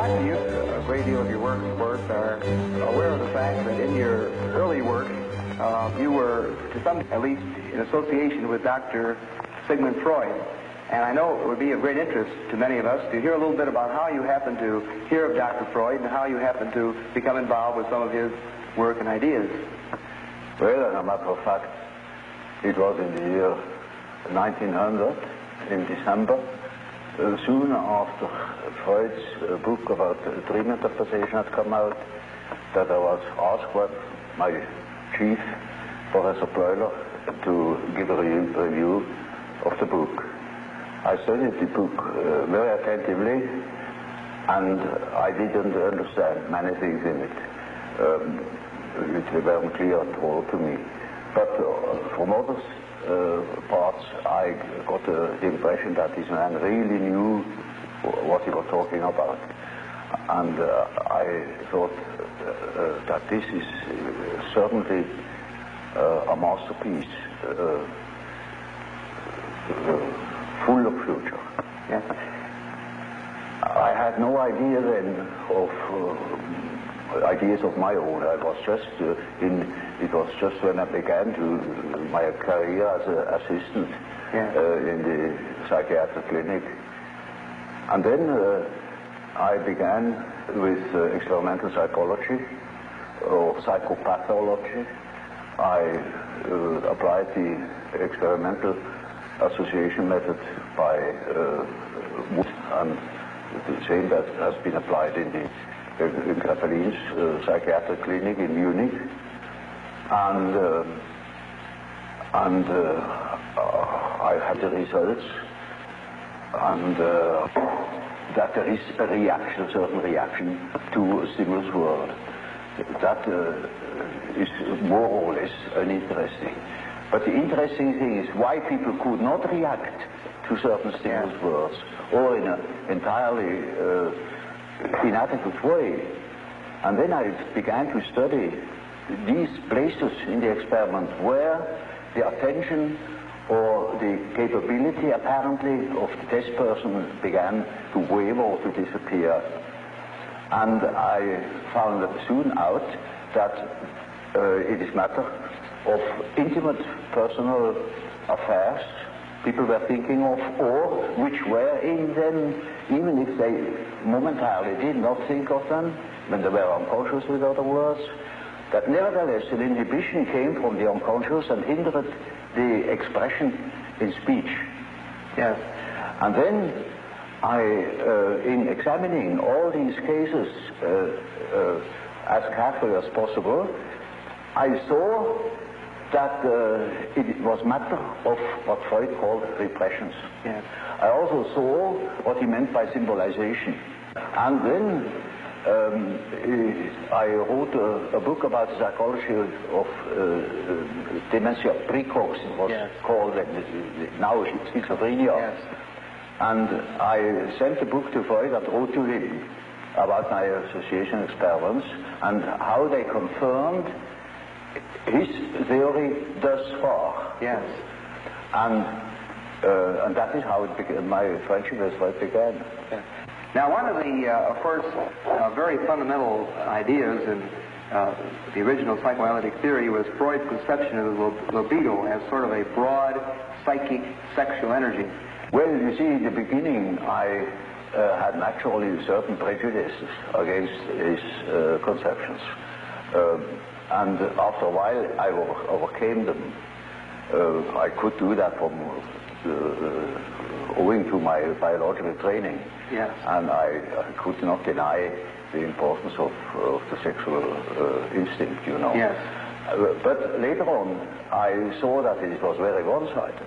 Doctor, you, a great deal of your work, of course, are aware of the fact that in your early work, you were, to some, at least, in association with Dr. Sigmund Freud. And I know it would be of great interest to many of us to hear a little bit about how you happened to hear of Dr. Freud and how you happened to become involved with some of his work and ideas. Well, as a matter of fact, it was in the year 1900, in December, soon after Freud's book about dream interpretation had come out, that I was asked by my chief, Professor Breuer, to give a review of the book. I studied the book very attentively, and I didn't understand many things in it. It weren't clear at all to me. But from other parts, I got the impression that this man really knew what he was talking about. And I thought that this is certainly a masterpiece, full of future. Yes. I had no idea then of ideas of my own. I was just it was just when I began my career as an assistant in the psychiatric clinic. And then I began with experimental psychology or psychopathology. I applied the experimental association method by and the same that has been applied in Grappelin's psychiatric clinic in Munich, and I had the results, and that there is a reaction, a certain reaction to a stimulus world. That is more or less uninteresting. But the interesting thing is why people could not react to certain stimulus worlds, or in an entirely inadequate way. And then I began to study these places in the experiment where the attention or the capability apparently of the test person began to waver or to disappear. And I found soon out that it is matter of intimate personal affairs people were thinking of, or which were in them, even if they momentarily did not think of them, when they were unconscious, with other words, that nevertheless an inhibition came from the unconscious and hindered the expression in speech. Yes. And then I, in examining all these cases as carefully as possible, I saw that it was matter of what Freud called repressions. Yes. I also saw what he meant by symbolization. And then I wrote a book about the psychology of dementia precox, it was called, now it's schizophrenia. Yes. And I sent the book to Freud and wrote to him about my association experiments and how they confirmed his theory thus far. Yes. And that is how it began, my friendship with Freud began. Yeah. Now, one of the, of course, very fundamental ideas in the original psychoanalytic theory was Freud's conception of the libido as sort of a broad psychic sexual energy. Well, you see, in the beginning, I had naturally certain prejudices against his conceptions. And after a while, I overcame them. I could do that from owing to my biological training. Yes. And I could not deny the importance of the sexual instinct, you know. Yes. But later on, I saw that it was very one-sided.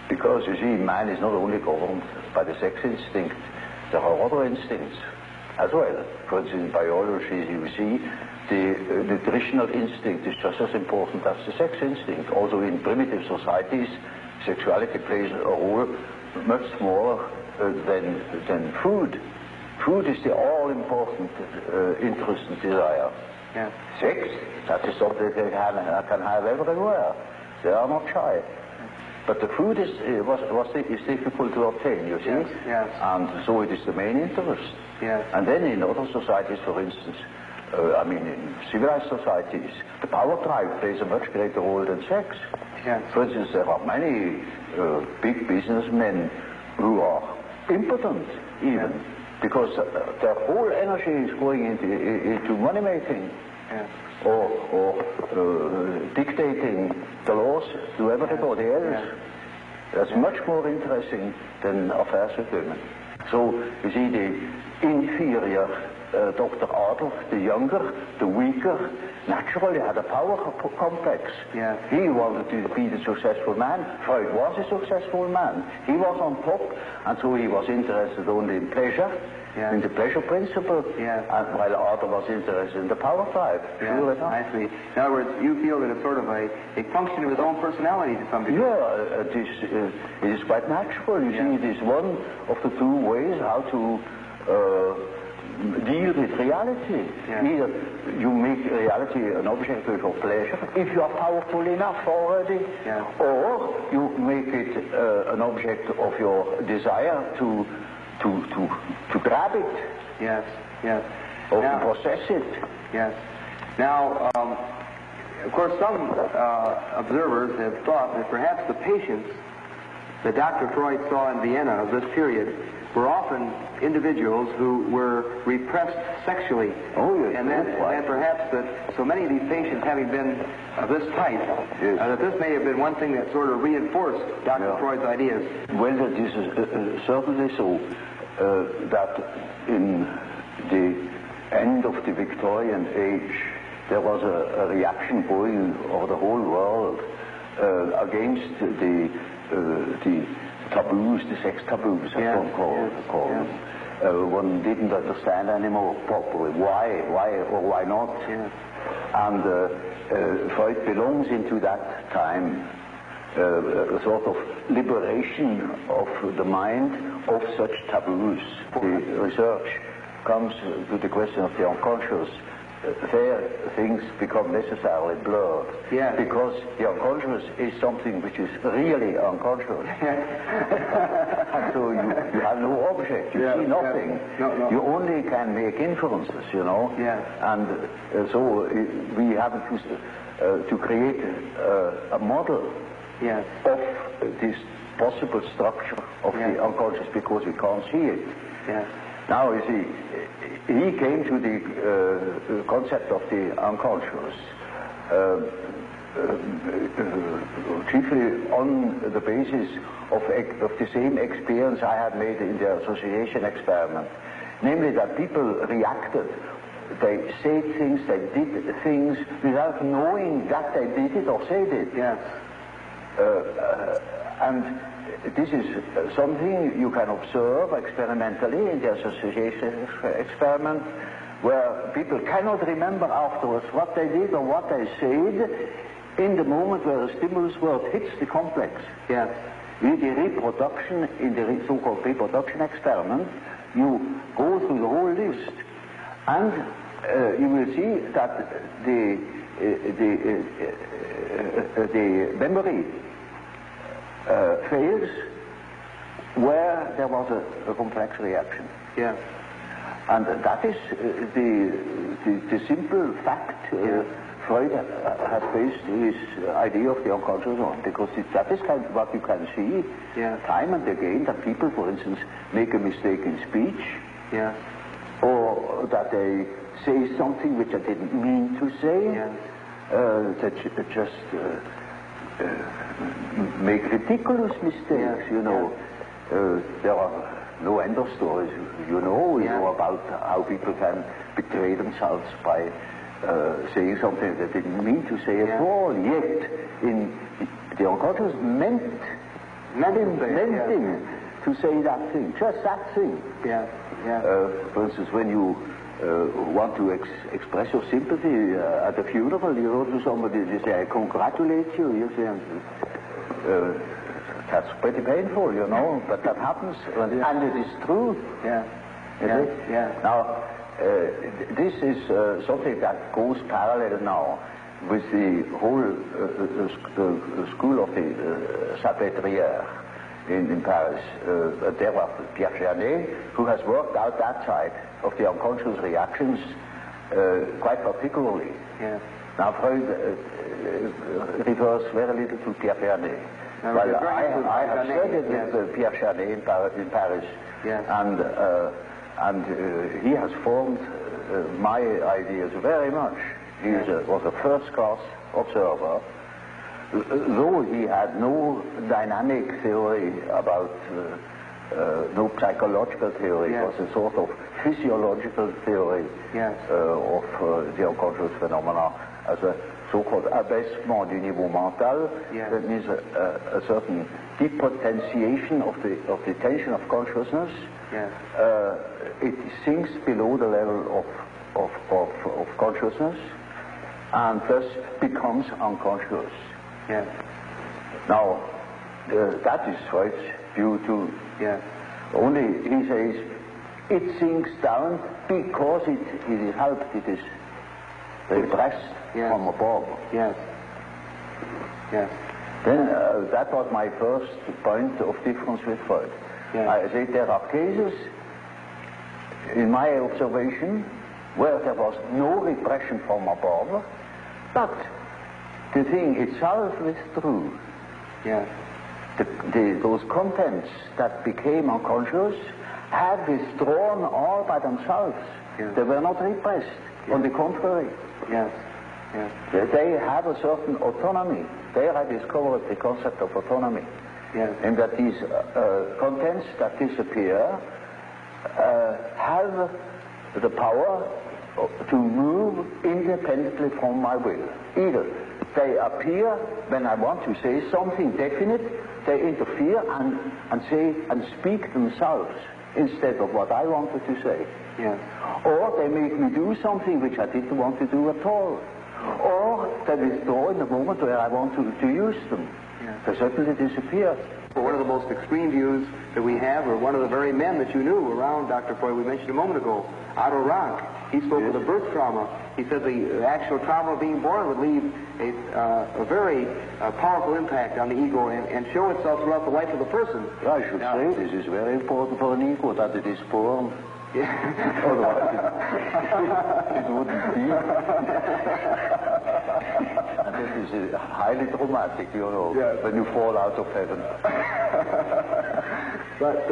Because, you see, man is not only governed by the sex instinct, there are other instincts as well. For instance, in biology, you see, the nutritional instinct is just as important as the sex instinct. Also, in primitive societies, sexuality plays a role much smaller than food. Food is the all-important interest and desire. Yeah. Sex, that is something they can have everywhere. They are not shy. But the food is difficult to obtain, you see? Yes, yes. And so it is the main interest. Yes. And then in other societies, for instance, in civilized societies, the power drive plays a much greater role than sex. Yes. For instance, there are many big businessmen who are impotent, even, because their whole energy is going into money making. Yes. Or dictating the laws to everybody else. Yes. That's much more interesting than affairs with women. So, you see, the inferior Dr. Adolf, the younger, the weaker, naturally had a power complex. Yes. He wanted to be the successful man. Freud was a successful man. He was on top, and so he was interested only in pleasure. Yes. In the pleasure principle, yes. And while Arthur was interested in the power drive. Yes. Sure enough. I see. In other words, you feel that it's sort of a function of his own personality to some degree. Yeah, it is quite natural. You see, it is one of the two ways how to deal with reality. Yes. Either you make reality an object of your pleasure, if you are powerful enough already, yes. or you make it an object of your desire to grab it. Yes, yes. Or to possess it. Yes. Now, of course, some observers have thought that perhaps the patients that Dr. Freud saw in Vienna of this period were often individuals who were repressed sexually. Oh, yes. And perhaps that so many of these patients having been of this type, yes. That this may have been one thing that sort of reinforced Dr. Freud's ideas. Well, that is certainly so. That in the end of the Victorian age, there was a reaction going over the whole world against the taboos, the sex taboos, as one called them. One didn't understand anymore properly why or why not. Yes. And Freud belongs into that time, a sort of liberation of the mind of such taboos. The research comes to the question of the unconscious. There things become necessarily blurred. Yes. Because the unconscious is something which is really unconscious. And so you have no object, you see nothing. No. You only can make inferences, you know. Yes. And so we have to create a model yes. of this possible structure of the unconscious because we can't see it. Yes. Now, you see, he came to the concept of the unconscious chiefly on the basis of the same experience I had made in the association experiment, namely that people reacted. They said things, they did things without knowing that they did it or said it. Yes. And this is something you can observe experimentally in the association experiment, where people cannot remember afterwards what they did or what they said in the moment where the stimulus word hits the complex. Yes. In the reproduction, in the so-called reproduction experiment, you go through the whole list, and you will see that the memory fails where there was a complex reaction. Yes. And that is the simple fact Freud has based his idea of the unconscious on, because that is kind of what you can see time and again, that people, for instance, make a mistake in speech, or that they say something which they didn't mean to say, that just make ridiculous mistakes, you know. There are no end of stories, you know about how people can betray themselves by saying something they didn't mean to say at all, yet in the unconscious meant him to say that thing, just that thing. For instance, when you want to express your sympathy at a funeral, you go to somebody and you say, I congratulate you. You say, that's pretty painful, you know, but that happens, and it is true. Now, this is something that goes parallel now with the whole the school of the Salpêtrière in Paris. There was Pierre Janet, who has worked out that side of the unconscious reactions quite particularly. Yes. Now Freud refers very little to Pierre Janet. Well, I have studied with Pierre Janet in Paris, yes. and he has formed my ideas very much. He was a first-class observer, though he had no dynamic theory about, no psychological theory. Yes. It was a sort of physiological theory yes. Of the unconscious phenomena as a so-called abaissement du niveau mental. Yes. That means a certain depotentiation of the tension of consciousness. Yes. It sinks below the level of consciousness and thus becomes unconscious. Yes. Now, that is Freud's view too. Yes. Only he says it sinks down because it is helped, it is repressed yes. from above. Yes. Yes. Then that was my first point of difference with Freud. Yes. I say there are cases in my observation where there was no repression from above, but the thing itself withdrew. Yes. Those contents that became unconscious had withdrawn all by themselves. Yes. They were not repressed. Yes. On the contrary. Yes. Yes. They have a certain autonomy. There I discovered the concept of autonomy. Yes. And that these contents that disappear have the power to move independently from my will. Either they appear when I want to say something definite, they interfere and say and speak themselves instead of what I wanted to say. Yes. Or they make me do something which I didn't want to do at all. Or they withdraw in the moment where I want to use them. Yes. They suddenly disappear. One of the most extreme views that we have, or one of the very men that you knew around Dr. Freud, we mentioned a moment ago, Otto Rank. He spoke of the birth trauma. He said the actual trauma of being born would leave a very powerful impact on the ego and show itself throughout the life of the person. I should say this is very important for an ego, that it is born. Otherwise it wouldn't be. And this is highly traumatic, you know, when you fall out of heaven. But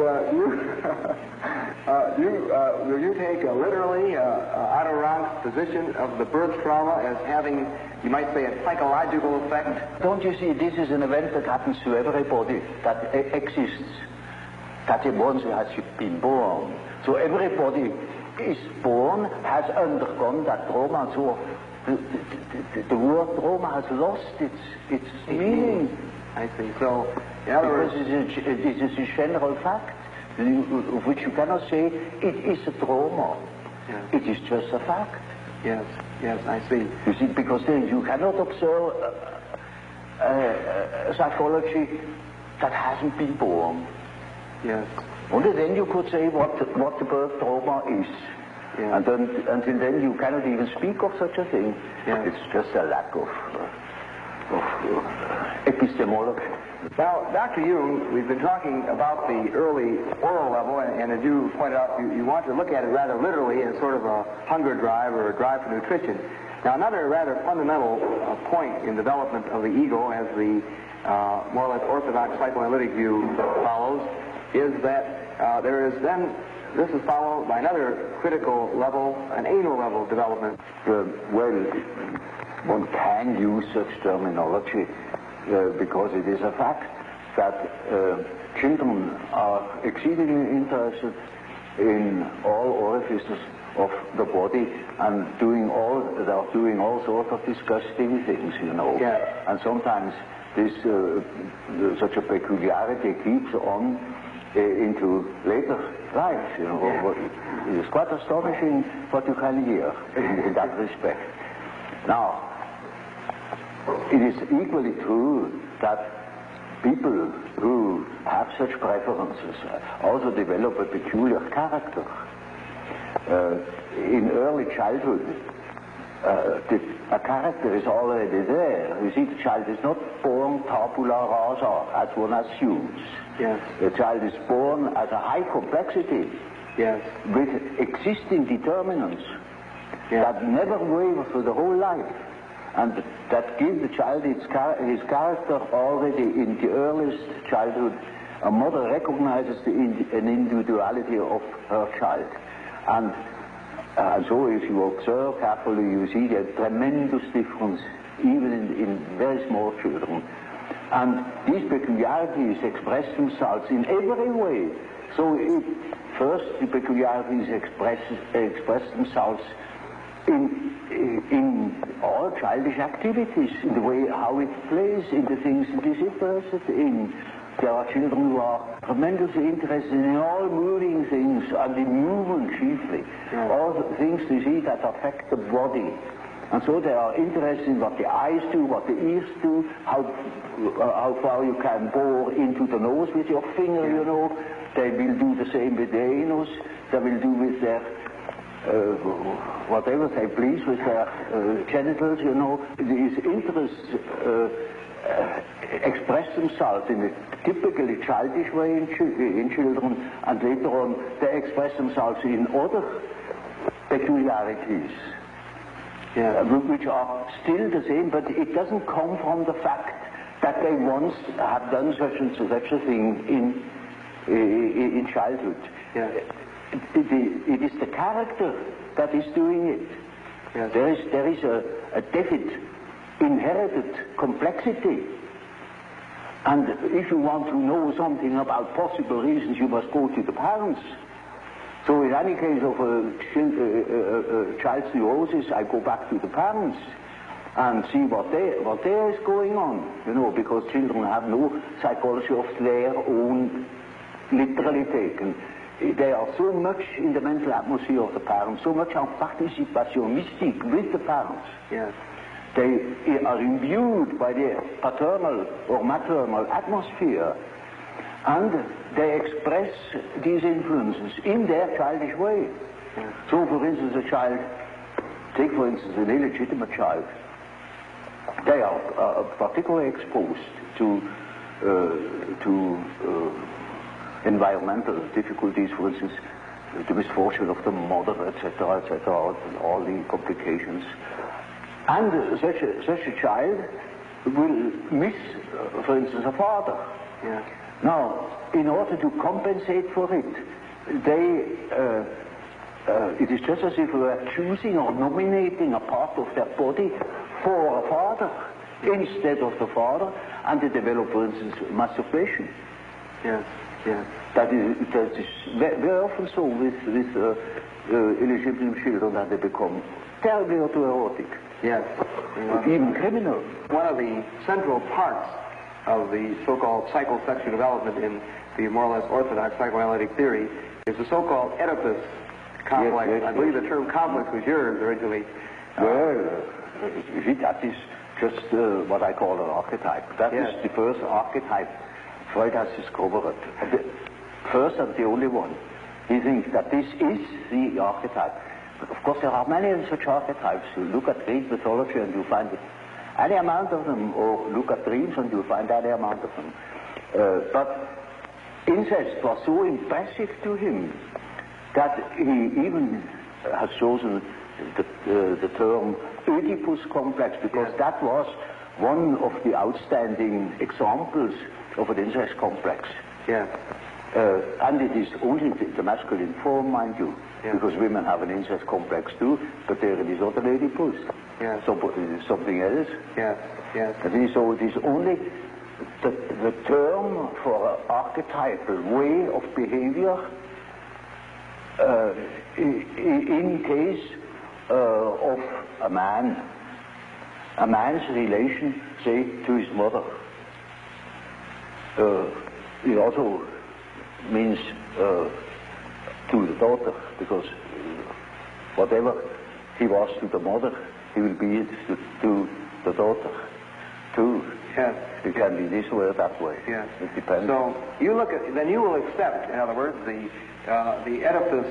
will you take literally Otto Rank's position of the birth trauma as having, you might say, a psychological effect? Don't you see, this is an event that happens to everybody, that exists, that once has been born. So everybody is born, has undergone that trauma, so the word trauma has lost its meaning. I see. So, in other words, it is a general fact, of which you cannot say it is a trauma. Yes. It is just a fact. Yes, yes, I see. You see, because then you cannot observe psychology that hasn't been born. Yes. Only then you could say what the birth trauma is. Yeah. And then, until then you cannot even speak of such a thing. Yeah. It's just a lack of epistemology. Now, Dr. Jung, we've been talking about the early oral level, and as you pointed out, you want to look at it rather literally as sort of a hunger drive or a drive for nutrition. Now, another rather fundamental point in development of the ego, as the more or less orthodox psychoanalytic view follows, is that there is then, this is followed by another critical level, an anal level development. Well, one can use such terminology because it is a fact that children are exceedingly interested in all orifices of the body and they are doing all sorts of disgusting things, you know. Yeah. And sometimes this such a peculiarity keeps on into later life, you know. Yeah. It is quite astonishing what you can hear in that respect. Now, it is equally true that people who have such preferences also develop a peculiar character. In early childhood, a character is already there. You see, the child is not born tabula rasa, as one assumes. Yes. The child is born as a high complexity, yes, with existing determinants, yes, that never waver for the whole life, and that give the child his character already in the earliest childhood. A mother recognizes an individuality of her child, and so if you observe carefully, you see a tremendous difference even in very small children. And these peculiarities express themselves in every way. So first, the peculiarities express themselves in all childish activities, in the way how it plays, in the things it is interested in. There are children who are tremendously interested in all moving things, and in movement chiefly. Yeah. All the things you see that affect the body. And so they are interested in what the eyes do, what the ears do, how far you can bore into the nose with your finger, you know. They will do the same with their anus. They will do with their whatever they please with their genitals, you know. These interests express themselves in a typically childish way in children, and later on they express themselves in other peculiarities, which are still the same, but it doesn't come from the fact that they once have done such and such a thing in childhood. Yeah. It is the character that is doing it. Yes. There is a definite inherited complexity, and if you want to know something about possible reasons, you must go to the parents. So in any case of a child's neurosis, I go back to the parents and see what there is going on, you know, because children have no psychology of their own, literally taken. They are so much in the mental atmosphere of the parents, so much en participation mystique with the parents. Yes. They are imbued by the paternal or maternal atmosphere, and they express these influences in their childish way. Yeah. So, for instance, a child, take for instance an illegitimate child, they are particularly exposed to environmental difficulties, for instance, the misfortune of the mother, etc., etc., all the complications. And such a child will miss, for instance, a father. Yeah. Now, in order to compensate for it, it is just as if we were choosing or nominating a part of their body for a father instead of the father, and they develop, for instance, masturbation. Yes. Yeah. That is very often so with illegitimate children, that they become terribly autoerotic. Yes. Even criminal. One of the central parts of the so-called psychosexual development in the more or less orthodox psychoanalytic theory is the so-called Oedipus complex. Yes, yes, I believe the term complex was yours originally. Well, you see, that is just what I call an archetype. That is the first archetype Freud has discovered. The first and the only one. He thinks that this is the archetype. But of course, there are many such archetypes. You look at Greek mythology and you find any amount of them, or look at dreams and you find any amount of them. But incest was so impressive to him that he even has chosen the term Oedipus complex, because that was one of the outstanding examples of an incest complex. Yeah. And it is only the masculine form, mind you, because women have an incest complex too, but there it is not an Oedipus. Yeah. So it is something else. Yeah. Yeah. So it is only the term for an archetypal way of behavior in case of a man's relation, say, to his mother. It also means to the daughter, because whatever he was to the mother, he will be it to the daughter too. Yes. It can be this way or that way. Yes. It depends. So you look at, then you will accept, in other words, the Oedipus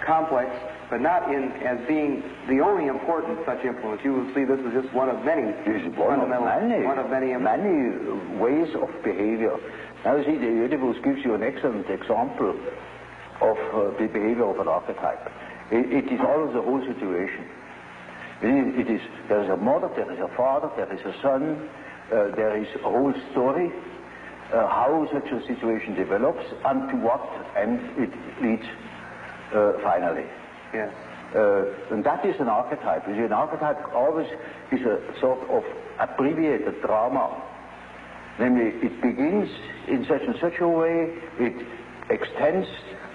complex but not as being the only important such influence. You will see this is just one of many fundamental, many ways of behavior. Now you see, the Oedipus gives you an excellent example of the behavior of an archetype. It is always the whole situation. There is a mother, there is a father, there is a son, there is a whole story, how such a situation develops, and to what end it leads finally. Yes. And that is an archetype. You see, an archetype always is a sort of abbreviated drama. Namely, it begins in such and such a way, it extends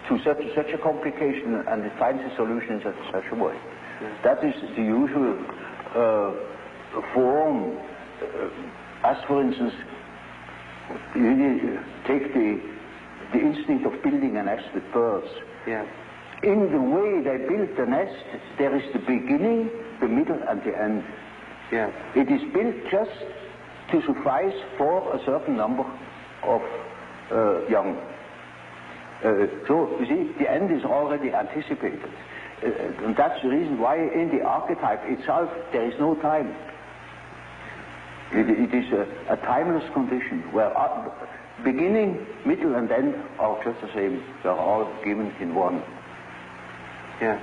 to such and such a complication, and it finds a solution in such and such a way. Yes. That is the usual form. As for instance, you take the instinct of building a nest with birds. Yes. In the way they build the nest, there is the beginning, the middle, and the end. Yes. It is built just to suffice for a certain number of young. So, you see, the end is already anticipated. And that's the reason why in the archetype itself there is no time. It is a timeless condition where beginning, middle, and end are just the same. They are all given in one. Yes.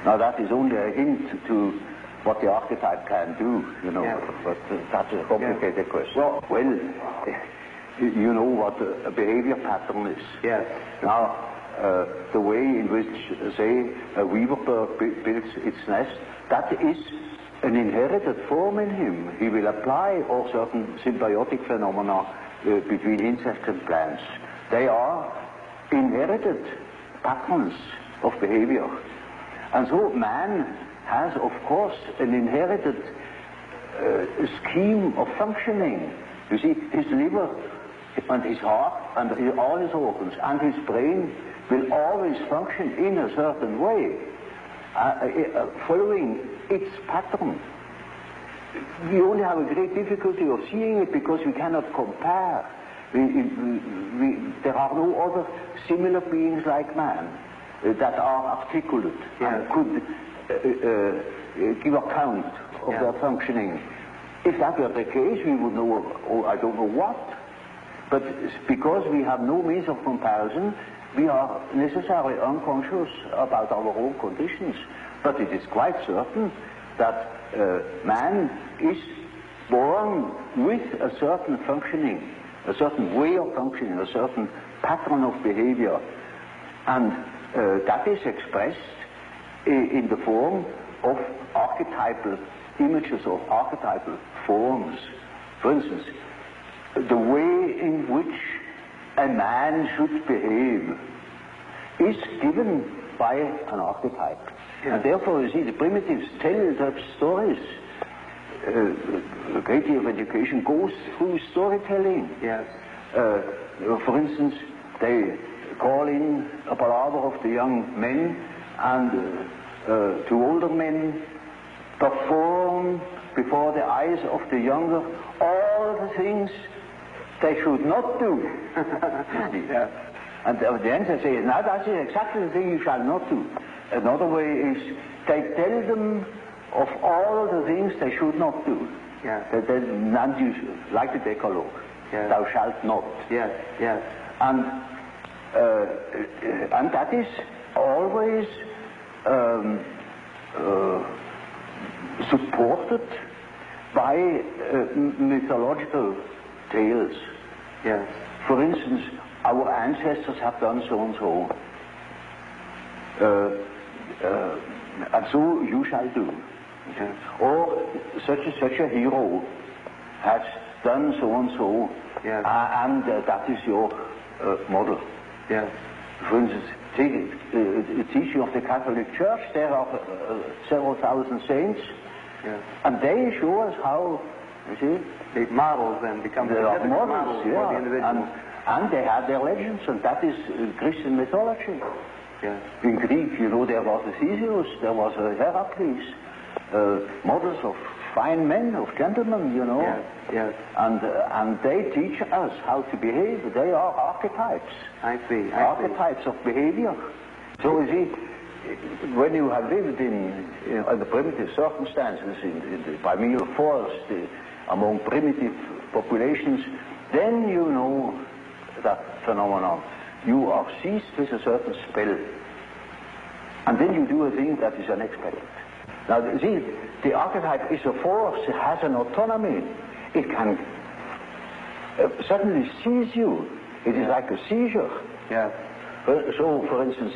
Now that is only a hint to what the archetype can do, you know, yes. But that's a complicated question. Well, you know what a behavior pattern is. Yes. Now, the way in which, say, a weaver bird builds its nest, that is an inherited form in him. He will apply all certain symbiotic phenomena between insects and plants. They are inherited patterns of behavior. And so man has, of course, an inherited scheme of functioning. You see, his liver and his heart and all his organs and his brain will always function in a certain way, following its pattern. We only have a great difficulty of seeing it because we cannot compare. There are no other similar beings like man that are articulate and could give account of their functioning. If that were the case, we would know, I don't know what. But because we have no means of comparison, we are necessarily unconscious about our own conditions. But it is quite certain that man is born with a certain functioning, a certain way of functioning, a certain pattern of behavior. And that is expressed in the form of archetypal images, of archetypal forms. For instance, the way in which a man should behave is given by an archetype. Yeah. And therefore, you see, the primitives tell such stories. A great deal of education goes through storytelling. Yes. For instance, they call in a palaver of the young men, and two older men perform before the eyes of the younger all the things they should not do. Yes. And at the end they say, now that is exactly the thing you shall not do. Another way is they tell them of all the things they should not do. Yeah. None you should, like the Decalogue. Yes. Thou shalt not. Yes, yes. And that is always supported by mythological tales. Yes. For instance, our ancestors have done so and so, and so you shall do. Yes. Or such a hero has done so and so, yes. And that is your model. Yes. For instance, take the teaching of the Catholic Church. There are several thousand saints, yes. And they show us how, you see, they models and become the models for the individual. And they have their legends, and that is Christian mythology. Yes. In Greek, you know, there was a Theseus, there was a Heracles, models of fine men, of gentlemen, you know. Yes. Yes. And they teach us how to behave. They are archetypes. I see. Archetypes of behavior. So you see, when you have lived in the primitive circumstances, in the primeval forest, among primitive populations, then you know that phenomenon. You are seized with a certain spell, and then you do a thing that is unexpected. Now, see, the archetype is a force, it has an autonomy. It can suddenly seize you. It is like a seizure. Yeah. So, for instance,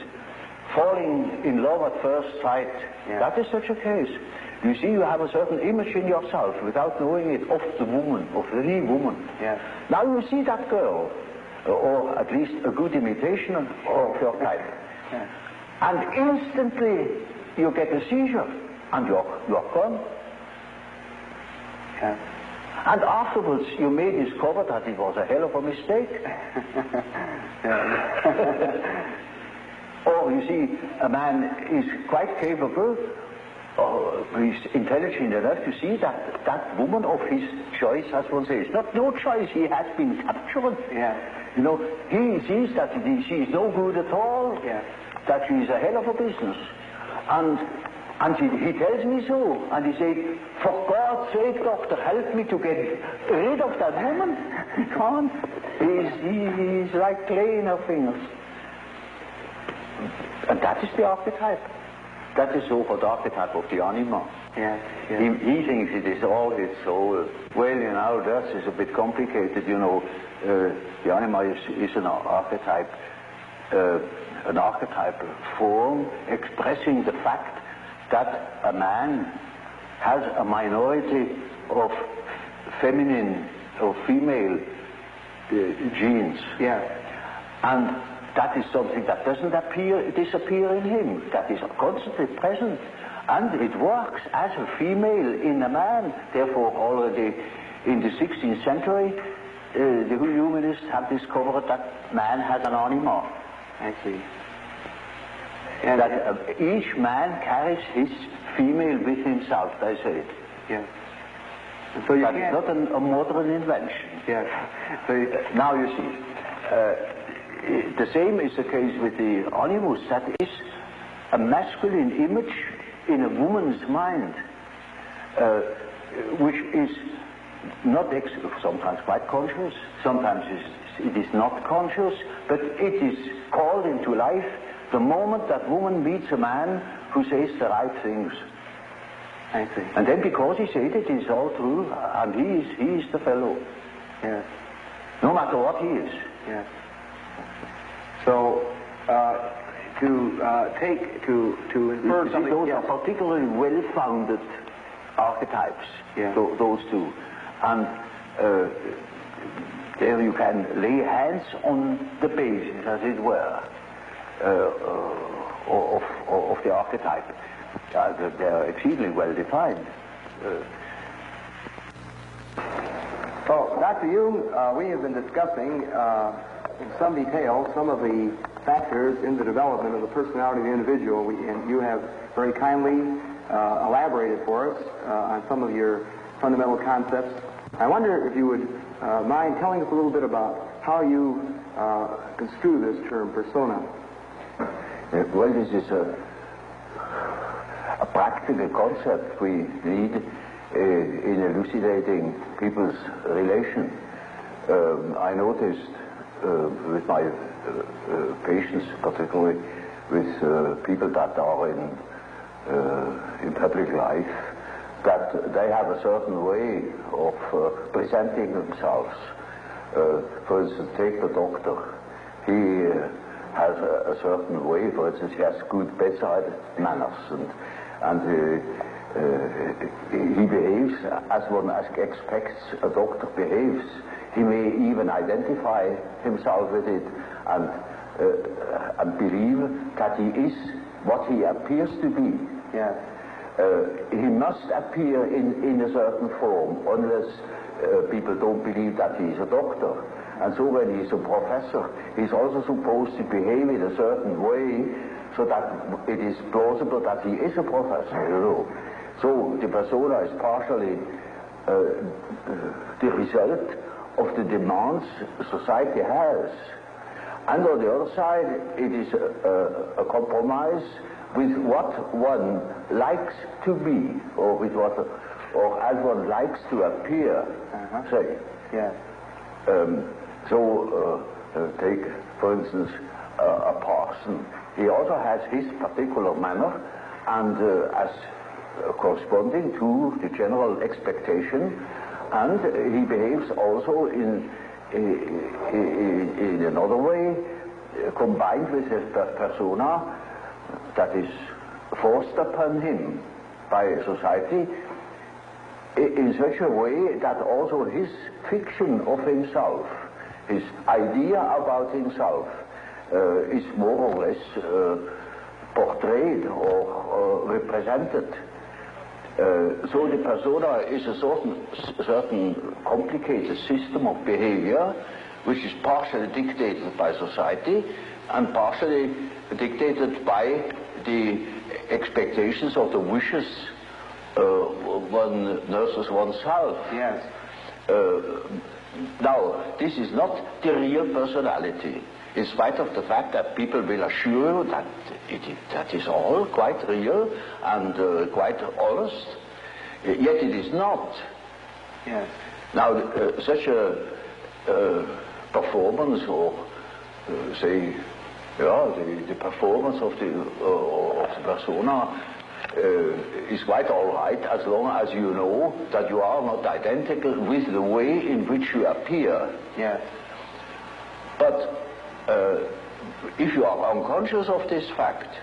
falling in love at first sight, that is such a case. You see, you have a certain image in yourself without knowing it of the woman, of the woman. Yeah. Now you see that girl, or at least a good imitation of your type. Yeah. And instantly you get a seizure, and you're gone. Yeah. And afterwards you may discover that it was a hell of a mistake. Or you see, a man is quite capable, he's intelligent enough to see that that woman of his choice, as one says, not no choice, he has been captured. Yeah. You know, he sees that she is no good at all, that she is a hell of a business. And he tells me so, and he said, for God's sake, doctor, help me to get rid of that woman. He can't. He's like clay in her fingers. And that is the archetype. That is so-called archetype of the anima. Yeah. He thinks it is all his soul. Well, you know, that is a bit complicated, you know. The anima is an archetype form expressing the fact that a man has a minority of feminine or female genes. Yeah. And that is something that doesn't disappear in him. That is constantly present. And it works as a female in a man. Therefore, already in the 16th century, the humanists have discovered that man has an anima. I see. And that each man carries his female with himself, they say. Yeah. And so you that is not a modern invention. Yeah. So now you see. The same is the case with the animus. That is a masculine image in a woman's mind, which is not sometimes quite conscious, sometimes it is not conscious, but it is called into life the moment that woman meets a man who says the right things. I see. And then because he said it is all true, and he is the fellow. Yeah. No matter what he is. Yeah. So, to infer something, those are particularly well-founded archetypes, those two. And there you can lay hands on the basis, as it were, of the archetype. They are exceedingly well-defined. So, Dr. Jung, we have been discussing in some detail some of the factors in the development of the personality of the individual, and you have very kindly elaborated for us on some of your fundamental concepts. I wonder if you would mind telling us a little bit about how you construe this term, persona. Well, this is a practical concept we need in elucidating people's relation. I noticed with my patients, particularly with people that are in public life, that they have a certain way of presenting themselves. For instance, take the doctor. He has a certain way. For instance, he has good bedside manners, and he behaves as one expects a doctor behaves. He may even identify himself with it and believe that he is what he appears to be. Yeah. He must appear in a certain form, unless people don't believe that he is a doctor. And so when he's a professor, he's also supposed to behave in a certain way so that it is plausible that he is a professor, you know. So the persona is partially the result of the demands society has. And on the other side, it is a compromise with what one likes to be, or with what, or as one likes to appear, say. Yes. Take, for instance, a parson. He also has his particular manner, and as corresponding to the general expectation, and he behaves also in another way, combined with his persona that is forced upon him by society, in such a way that also his fiction of himself, his idea about himself, is more or less portrayed or represented. So the persona is a certain complicated system of behavior which is partially dictated by society and partially dictated by the expectations of the wishes one nurses oneself. Yes. Now, this is not the real personality, in spite of the fact that people will assure you that that is all quite real and quite honest, yet it is not. Yes. Now, such a performance, or say, the performance of the persona is quite all right, as long as you know that you are not identical with the way in which you appear. Yes. But if you are unconscious of this fact,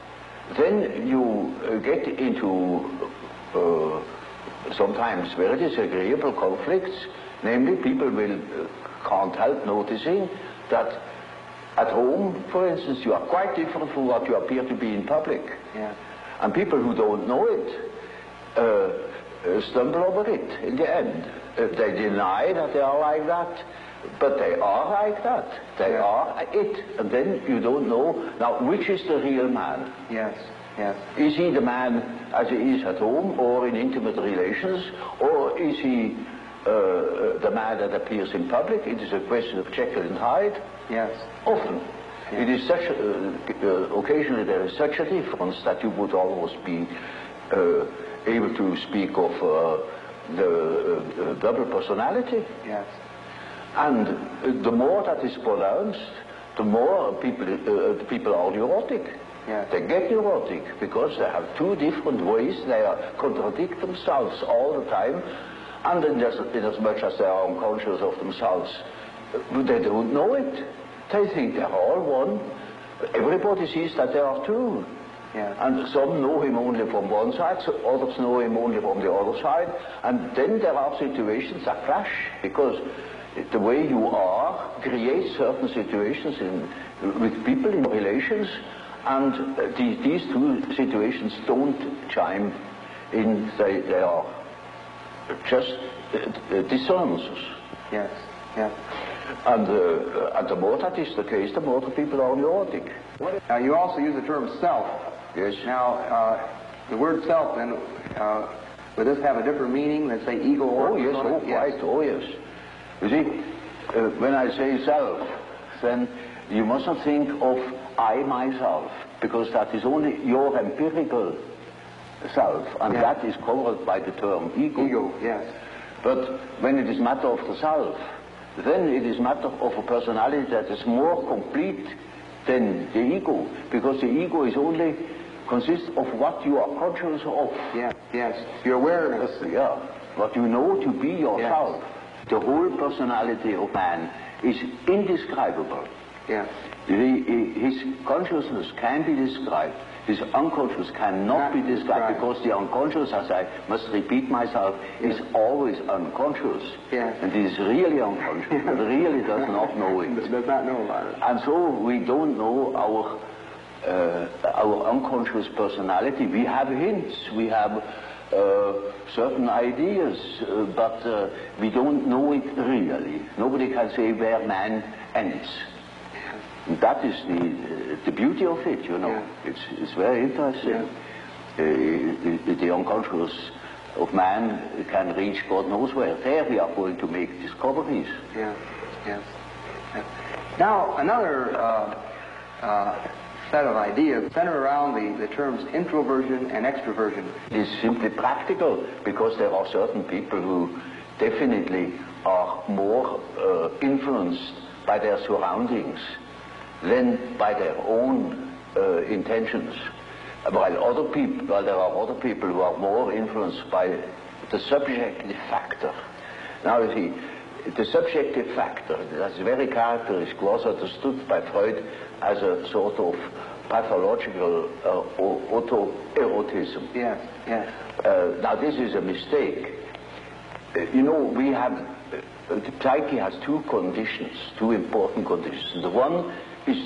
then you get into sometimes very disagreeable conflicts. Namely, people can't help noticing that at home, for instance, you are quite different from what you appear to be in public. Yeah. And people who don't know it stumble over it in the end. They deny that they are like that, but they are like that. They are it. And then you don't know, now, which is the real man? Yes, yes. Is he the man as he is at home or in intimate relations, or is he the man that appears in public? It is a question of Jekyll and Hyde. Yes. Often. Yes. It is such occasionally there is such a difference that you would almost be able to speak of the double personality. Yes. And the more that is pronounced, the more people are neurotic. Yes. They get neurotic because they have two different ways. They contradict themselves all the time, and in as much as they are unconscious of themselves, they don't know it. They think they're all one. Everybody sees that there are two. Yeah. And some know him only from one side, so others know him only from the other side. And then there are situations that clash, because the way you are creates certain situations with people in relations, and these two situations don't chime in. They are just dissonances. Yes, yes. And the more that is the case, the more the people are neurotic. Now, you also use the term self. Yes. Now, the word self, then, would this have a different meaning than, say, ego or... Oh, yes, quite, oh, yes. You see, when I say self, then you mustn't think of I myself, because that is only your empirical self, and that is covered by the term ego. Ego, yes. But when it is matter of the self, then it is matter of a personality that is more complete than the ego, because the ego is only consists of what you are conscious of. Yeah, yes. Your awareness. Yeah, what you know to be yourself. Yes. The whole personality of man is indescribable. Yes. His consciousness can be described. His unconscious cannot be described, because the unconscious, as I must repeat myself, is always unconscious. Yes. And it is really unconscious. It really does not know it. Does not know about it. And so we don't know our unconscious personality. We have hints. We have certain ideas, but we don't know it really. Nobody can say where man ends. That is the beauty of it, you know. Yeah. It's very interesting. Yeah. The unconscious of man can reach God knows where. There we are going to make discoveries. Yeah, yes. Yeah. Now, another set of ideas center around the terms introversion and extroversion. It is simply practical because there are certain people who definitely are more influenced by their surroundings than by their own intentions. While there are other people who are more influenced by the subjective factor. Now you see, the subjective factor, that's very characteristic, was understood by Freud as a sort of pathological autoerotism. Yes, yes. Now this is a mistake. You know, we have, the psyche has two conditions, two important conditions. The one is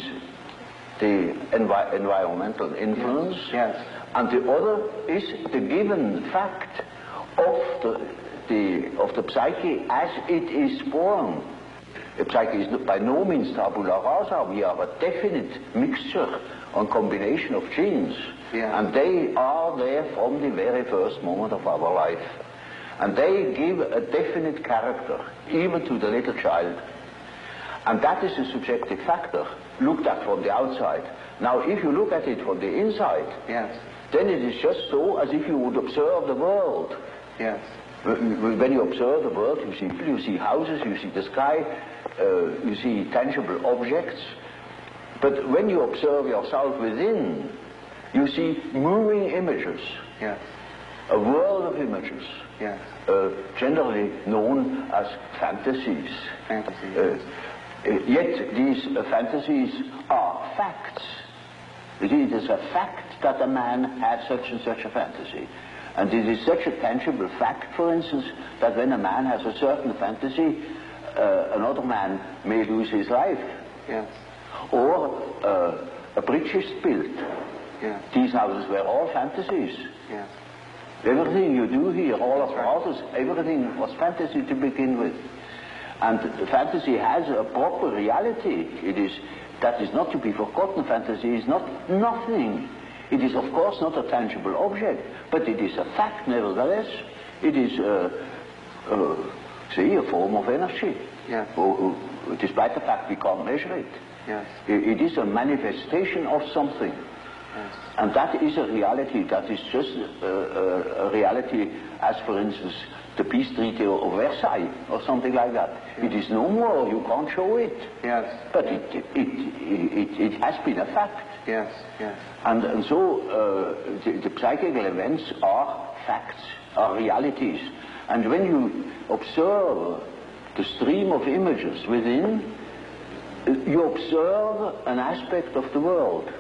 the environmental influence, yes. And the other is the given fact of the psyche as it is born. The psyche is by no means tabula rasa. We are a definite mixture and combination of genes, and they are there from the very first moment of our life. And they give a definite character, even to the little child. And that is a subjective factor, looked at from the outside. Now, if you look at it from the inside, yes, then it is just so as if you would observe the world. Yes. When you observe the world, you see houses, you see the sky, you see tangible objects. But when you observe yourself within, you see moving images. Yes. A world of images. Yes. Generally known as fantasies. Fantasies. Yet these fantasies are facts. It is a fact that a man has such and such a fantasy. And it is such a tangible fact, for instance, that when a man has a certain fantasy, another man may lose his life. Yes. Or a bridge is built. Yes. These houses were all fantasies. Yes. Everything you do here, all of houses, everything was fantasy to begin with. And fantasy has a proper reality. That is not to be forgotten. Fantasy is not nothing. It is, of course, not a tangible object, but it is a fact nevertheless. It is, say, a form of energy. Yes. Despite the fact we can't measure it. Yes. It is a manifestation of something. Yes. And that is a reality. That is just a reality as, for instance, the peace treaty of Versailles or something like that. Yes. It is no more. You can't show it. Yes. But it has been a fact. Yes. Yes. And so the psychical events are facts, are realities. And when you observe the stream of images within, you observe an aspect of the world.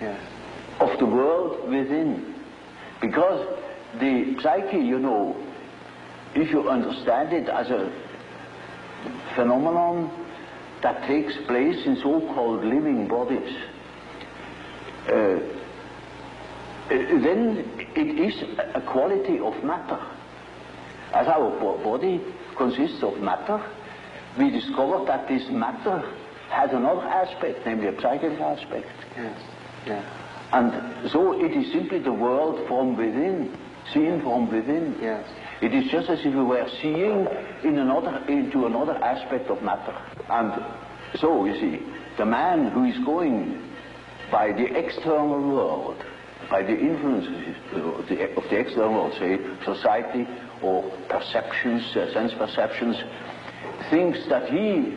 Yes. Of the world within. Because the psyche, you know, if you understand it as a phenomenon that takes place in so-called living bodies, then it is a quality of matter. As our body consists of matter, we discover that this matter has another aspect, namely a psychic aspect. Yes. Yes. And so it is simply the world from within, seen from within. Yes. It is just as if we were seeing into another aspect of matter. And so, you see, the man who is going by the external world, by the influences of the external world, say society or perceptions, sense perceptions, thinks that he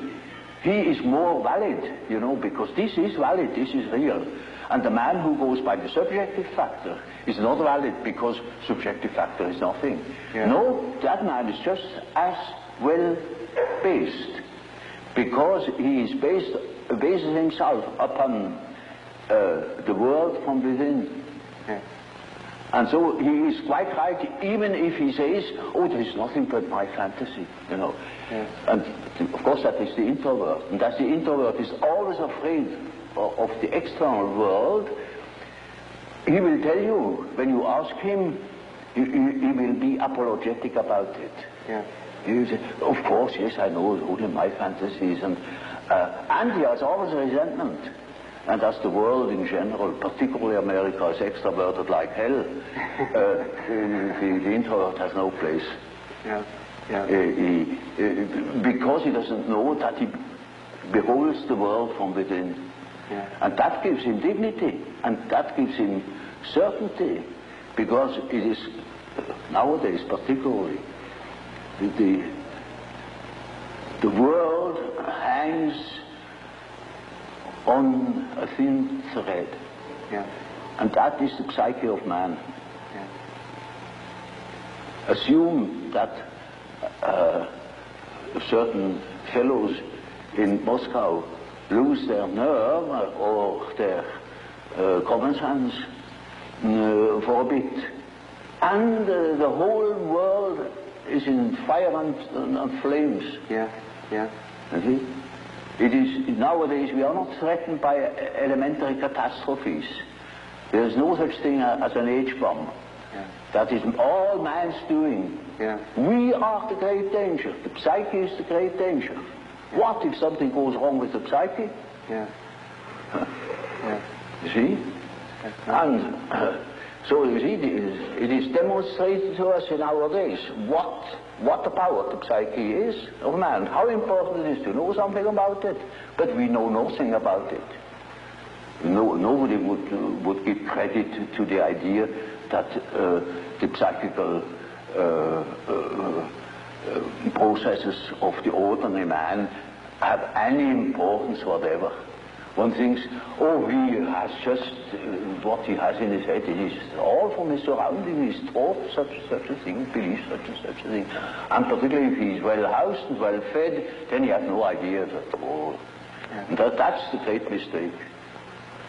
is more valid, you know, because this is valid, this is real. And the man who goes by the subjective factor is not valid because subjective factor is nothing. Yeah. No, that man is just as well based because he is bases himself upon the world from within. Yeah. And so he is quite right, even if he says, oh, there is nothing but my fantasy, you know. Yeah. And of course that is the introvert. And that the introvert is always afraid of the external world. He will tell you, when you ask him, he will be apologetic about it. Yeah. He will say, of course, yes, I know only my fantasies. And he has always resentment. And as the world in general, particularly America, is extroverted like hell, the introvert has no place. Yeah. Yeah. Because he doesn't know that he beholds the world from within. Yeah. And that gives him dignity, and that gives him certainty, because it is, nowadays particularly, the world hangs on a thin thread. Yeah. And that is the psyche of man. Yeah. Assume that certain fellows in Moscow lose their nerve or their common sense for a bit, and the whole world is in fire and flames. Yeah. Yeah. You see? It is, nowadays we are not threatened by elementary catastrophes. There is no such thing as an H-bomb. Yeah. That is all man's doing. Yeah. We are the great danger. The psyche is the great danger. Yeah. What if something goes wrong with the psyche? Yeah. Yeah. You see? And so you see, it is demonstrated to us in our days what the power of the psyche is of man, how important it is to know something about it, but we know nothing about it. Nobody would give credit to the idea that the psychical processes of the ordinary man have any importance whatever. One thinks, oh, he has just what he has in his head. It is all from his surroundings. He's taught such a thing, believes such a thing. And particularly if he's well housed and well fed, then he has no ideas at all. Yeah. And that's the great mistake.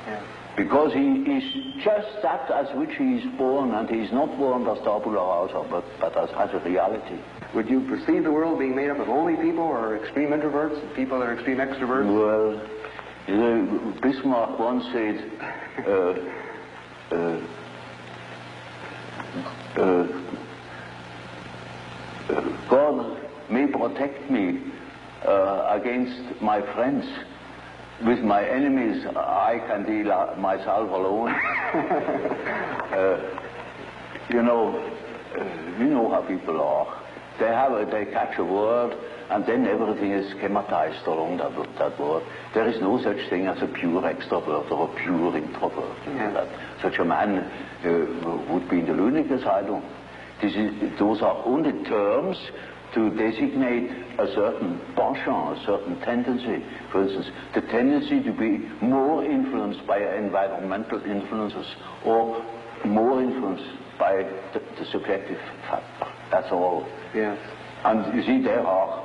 Yeah. Because he is just that as which he is born, and he is not born as tabula rasa, but as a reality. Would you perceive the world being made up of only people or extreme introverts and people that are extreme extroverts? Well, Bismarck once said, God may protect me against my friends. With my enemies, I can deal myself alone. You know how people are. They catch a word, and then everything is schematized along that word. There is no such thing as a pure extrovert or a pure introvert. Yeah. That such a man would be in the lunatic asylum. Those are only terms to designate a certain penchant, a certain tendency. For instance, the tendency to be more influenced by environmental influences or more influenced by the subjective factor. That's all. Yes. And you see, there are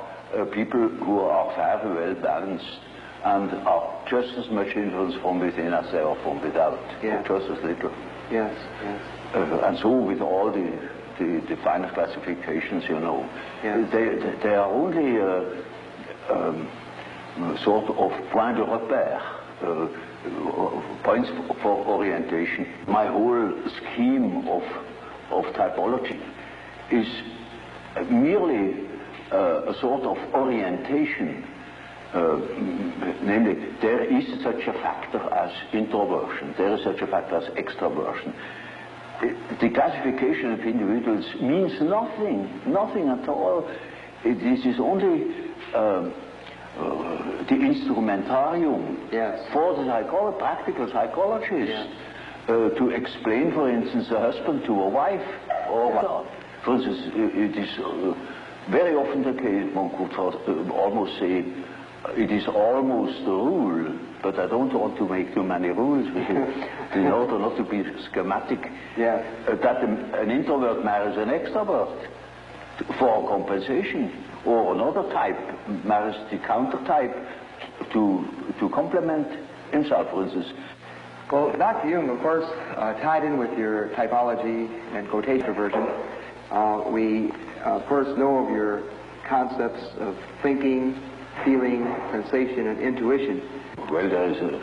people who are very well balanced and are just as much influenced from within as they are from without. Yeah. Just as little. Yes. Yes. And so with all the finer classifications, Yes. they are only sort of point de repère, points for orientation. My whole scheme of typology is merely a sort of orientation, namely there is such a factor as introversion, there is such a factor as extroversion. The classification of individuals means nothing at all. This is only the instrumentarium for the practical psychologist to explain, for instance, a husband to a wife, or for instance, it is very often the case, one could almost say, it is almost the rule, but I don't want to make too many rules in order not to be schematic, that an introvert marries an extrovert for compensation, or another type marries the counter type to complement himself, for instance. Well, Dr. Jung, of course, tied in with your typology and quotation version, we, of course, know of your concepts of thinking, feeling, sensation, and intuition. Well, there is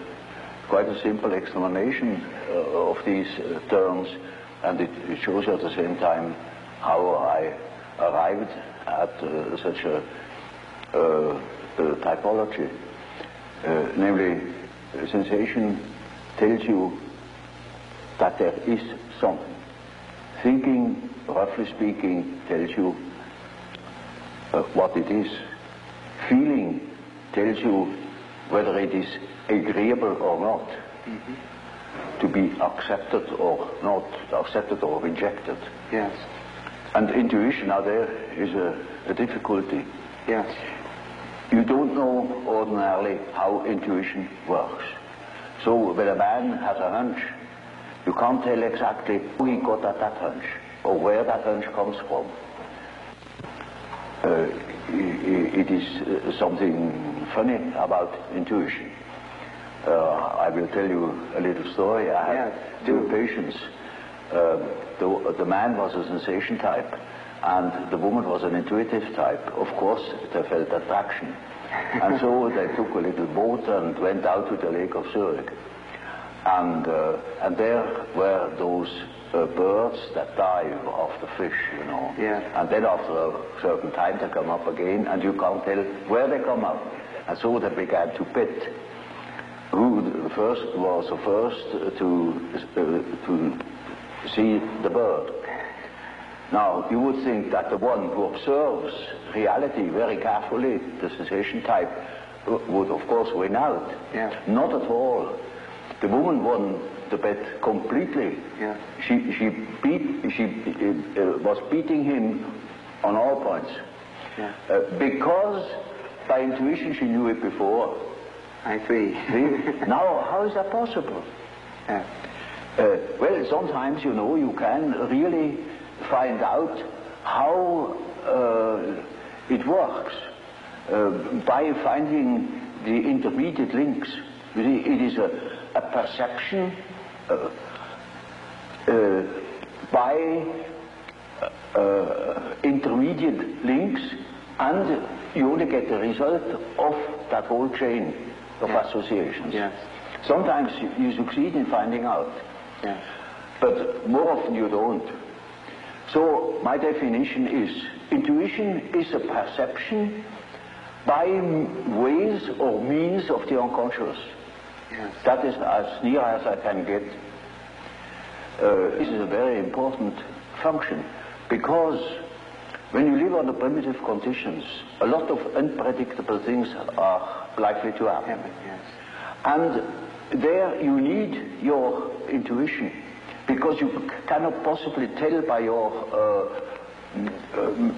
quite a simple explanation of these terms, and it shows you at the same time how I arrived at such a typology. Namely, sensation tells you that there is something. Thinking, roughly speaking, tells you what it is. Feeling tells you whether it is agreeable or not, to be accepted or not, accepted or rejected. Yes. And intuition, now there is a difficulty. Yes. You don't know ordinarily how intuition works. So when a man has a hunch, you can't tell exactly who he got at that hunch or where that hunch comes from. It is something funny about intuition. I will tell you a little story. I had two patients. The man was a sensation type, and the woman was an intuitive type. Of course, they felt attraction. And so they took a little boat and went out to the Lake of Zurich. And there were those birds that dive off the fish, you know. Yeah. And then after a certain time they come up again, and you can't tell where they come up. And so they began to bet who was the first to see the bird. Now, you would think that the one who observes reality very carefully, the sensation type, would of course win out. Yeah. Not at all. The woman won the bet completely. Yeah. She was beating him on all points. Yeah. Because by intuition she knew it before. I see. Now, how is that possible? Yeah. Well, sometimes, you know, you can really find out how it works by finding the intermediate links. You see, it is a perception by intermediate links, and you only get the result of that whole chain of associations. Yes. Sometimes you succeed in finding out, but more often you don't. So my definition is, intuition is a perception by ways or means of the unconscious. Yes. That is as near as I can get. This is a very important function, because when you live under primitive conditions, a lot of unpredictable things are likely to happen. Yes. And there you need your intuition, because you cannot possibly tell by your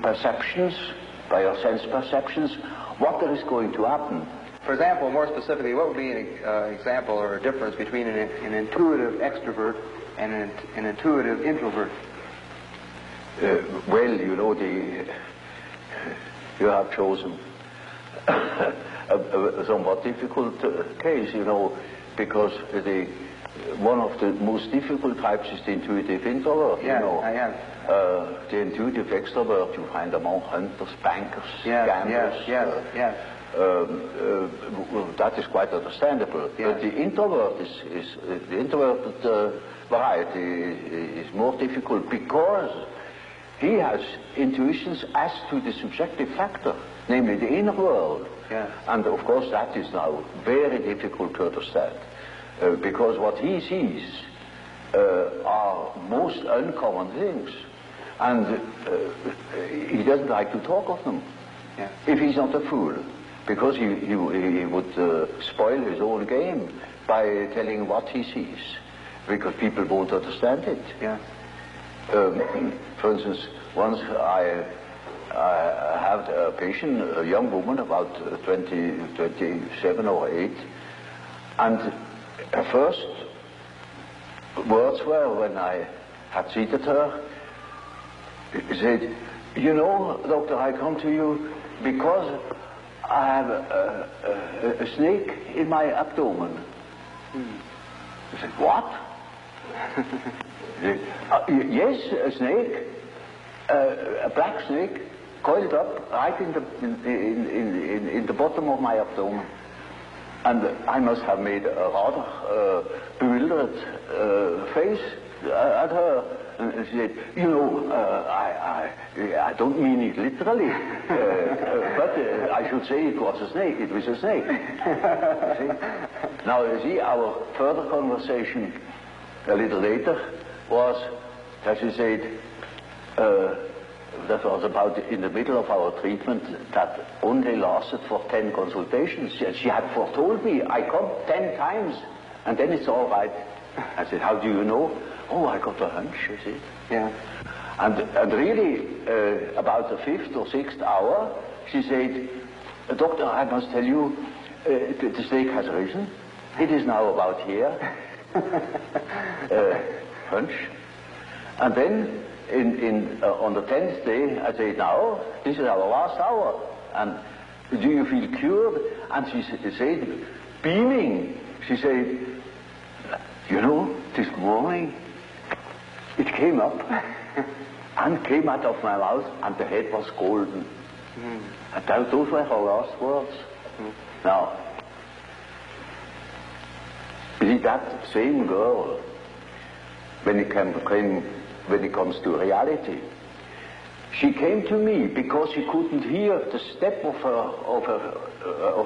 perceptions, by your sense perceptions, what there is going to happen. For example, more specifically, what would be an example or a difference between an intuitive extrovert and an intuitive introvert? Well, you know, you have chosen a somewhat difficult case, you know, because one of the most difficult types is the intuitive introvert. Yeah, you know. I have. The intuitive extrovert, you find among hunters, bankers, gamblers. Yes. That is quite understandable. Yes. But the introvert the introverted variety is more difficult, because he has intuitions as to the subjective factor, namely the inner world. Yes. And of course that is now very difficult to understand, because what he sees are most uncommon things, and he doesn't like to talk of them. Yes. If he's not a fool, because he would spoil his own game by telling what he sees, because people won't understand it. Yes. For instance, once I had a patient, a young woman, about 27 or 8, and her first words were, when I had seated her, she said, "You know, doctor, I come to you because I have a snake in my abdomen." I said, "What?" Yes, a snake, a black snake, coiled up right in the bottom of my abdomen. And I must have made a rather bewildered face at her. And she said, "You know, I don't mean it literally, but I should say it was a snake. It was a snake." See? Now, you see, our further conversation a little later was that she said, that was about in the middle of our treatment that only lasted for 10 consultations. She had foretold me, I come 10 times, and then it's all right. I said, how do you know? Oh, I got a hunch, you see. Yeah. And really, about the 5th or 6th hour, she said, Doctor, I must tell you, the stake has risen. It is now about here. Hunch. And then, on the 10th day, I said, now, this is our last hour. And do you feel cured? And she said, beaming, she said, you know, this morning, it came up and came out of my mouth, and the head was golden. And those were her last words. Now, you see, that same girl, when it comes to reality, she came to me because she couldn't hear the step of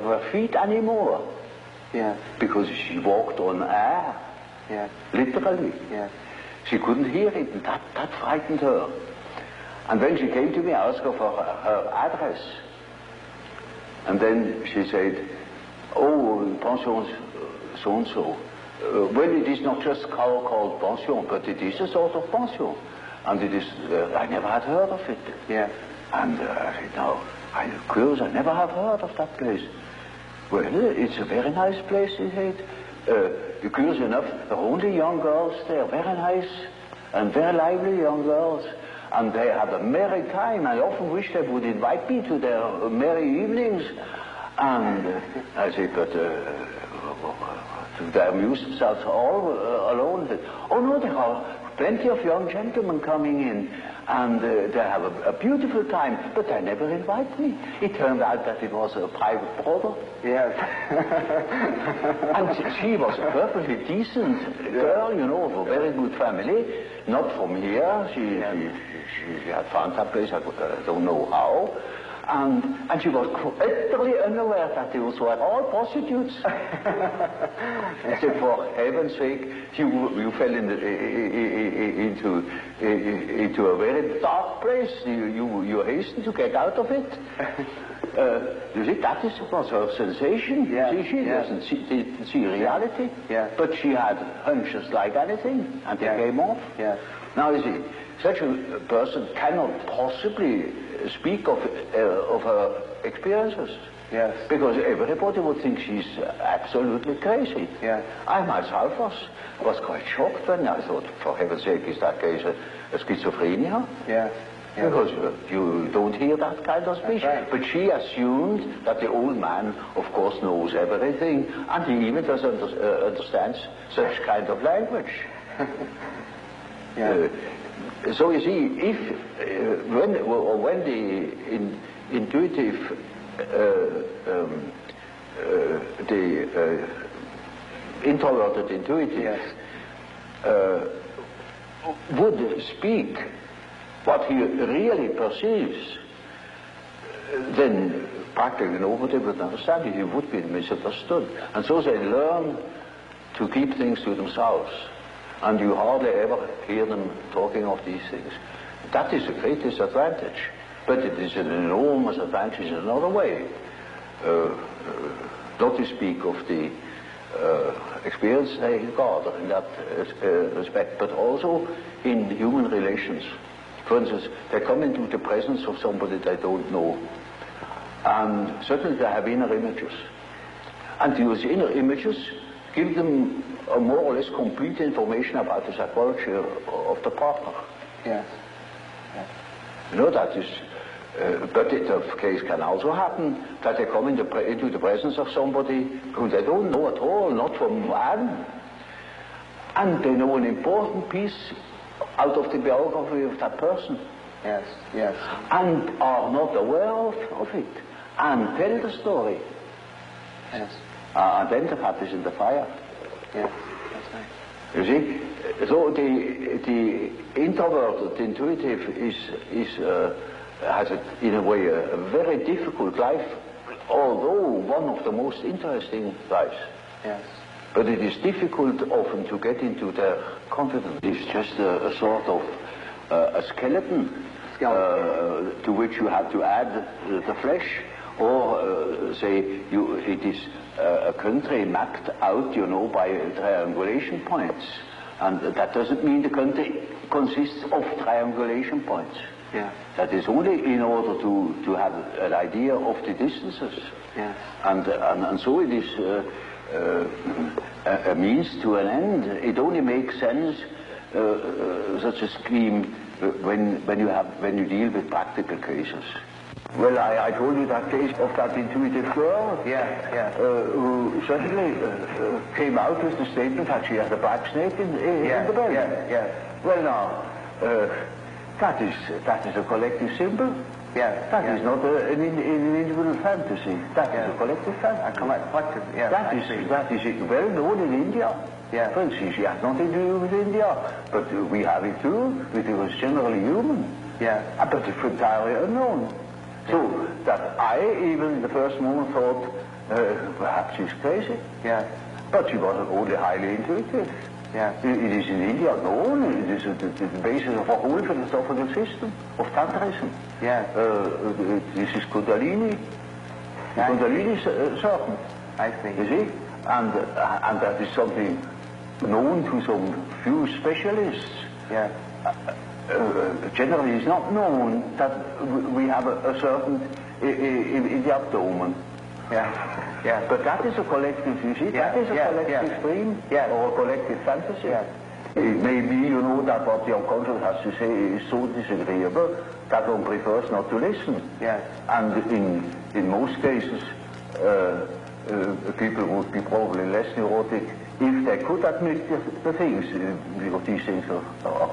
her feet anymore. Yeah. Because she walked on air. Yeah. Literally. Yeah. She couldn't hear it, and that frightened her. And when she came to me, I asked her for her address. And then she said, oh, pension so-and-so. Well, it is not just called pension, but it is a sort of pension. And it is, I never had heard of it. Yeah. And I said, no, I'm curious, I never have heard of that place. Well, it's a very nice place, he said. Curious enough, there are only young girls there, very nice and very lively young girls. And they have a merry time. I often wish they would invite me to their merry evenings. And I said, but they amuse themselves all alone. Oh no, there are plenty of young gentlemen coming in, and they have a beautiful time, but they never invite me. It turned out that it was a private brother. Yes. And she was a perfectly decent girl, you know, of a very good family, not from here. She had found that place, I don't know how. And she was utterly unaware that those were all prostitutes. I said, for heaven's sake, you fell into a very dark place. You hastened to get out of it. You see, that was her sensation. Yeah. She didn't see reality. Yeah. But she had hunches like anything, and they came off. Yeah. Now, you see, such a person cannot possibly speak of her experiences. Yes. Because everybody would think she's absolutely crazy. Yeah. I myself was quite shocked when I thought, for heaven's sake, is that case a schizophrenia? Yeah. Yeah. Because you don't hear that kind of speech. Right. But she assumed that the old man, of course, knows everything, and he even doesn't understands such kind of language. Yeah. So you see, if when the intuitive, the introverted intuitive would speak what he really perceives, then practically nobody would understand it. He would be misunderstood, and so they learn to keep things to themselves. And you hardly ever hear them talking of these things. That is a great disadvantage. But it is an enormous advantage in another way. Not to speak of the experience they gather in that respect, but also in human relations. For instance, they come into the presence of somebody they don't know. And certainly they have inner images. And those inner images give them a more or less complete information about the psychology of the partner. Yes. Yes. You know, that is, but the case can also happen that they come into the presence of somebody whom they don't know at all, not from Adam, and they know an important piece out of the biography of that person. Yes. Yes. And are not aware of it, and tell the story. Yes. And then the fat is in the fire. Yes, that's right. You see, so the introverted intuitive has in a way a very difficult life, although one of the most interesting lives. Yes. But it is difficult often to get into their confidence. It's just a sort of a skeleton to which you have to add the flesh, or say it is a country mapped out, you know, by triangulation points. And that doesn't mean the country consists of triangulation points. Yeah. That is only in order to have an idea of the distances. Yeah. And so it is a means to an end. It only makes sense, such a scheme, when you deal with practical cases. Well, I told you that case of that intuitive girl, who suddenly came out with the statement that she had a black snake in the bed. Well, now, that is a collective symbol. That is not an individual fantasy. That is a collective fantasy. That is well known in India. For instance, she has nothing to do with India, but we have it too. It was generally human. But it's entirely unknown. So that I, even in the first moment, thought perhaps she's crazy. But she wasn't only highly intuitive. It is in India known. It is the basis of a whole philosophical system of Tantrism. This is Kundalini. Kundalini certain. I see. You see? And that is something known to some few specialists. Generally, it's not known that we have a certain in the abdomen. But that is a collective, you see, that is a collective dream or a collective fantasy. It may be, you know, that what the unconscious has to say is so disagreeable that one prefers not to listen. And in most cases, people would be probably less neurotic if they could admit the things, because these things are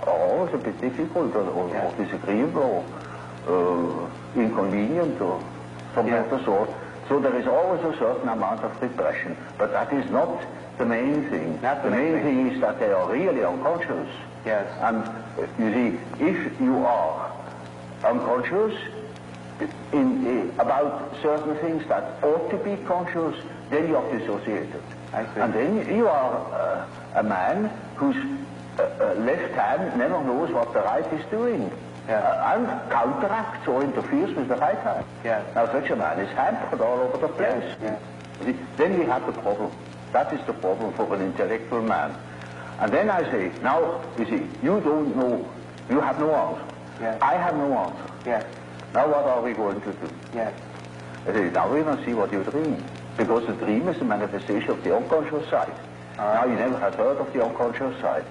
always a bit difficult or disagreeable or inconvenient or something of the sort. So there is always a certain amount of repression, but that is not the main thing. The main thing is that they are really unconscious. And you see, if you are unconscious about certain things that ought to be conscious, then you are dissociated. And then you are a man whose left hand never knows what the right is doing. And counteracts or interferes with the right hand. Now such a man is hampered all over the place. Then we have the problem. That is the problem for an intellectual man. And then I say, now, you see, you don't know, you have no answer. I have no answer. Now what are we going to do? I say, now we must see what you dream. Because the dream is a manifestation of the unconscious side. Now you never had heard of the unconscious side.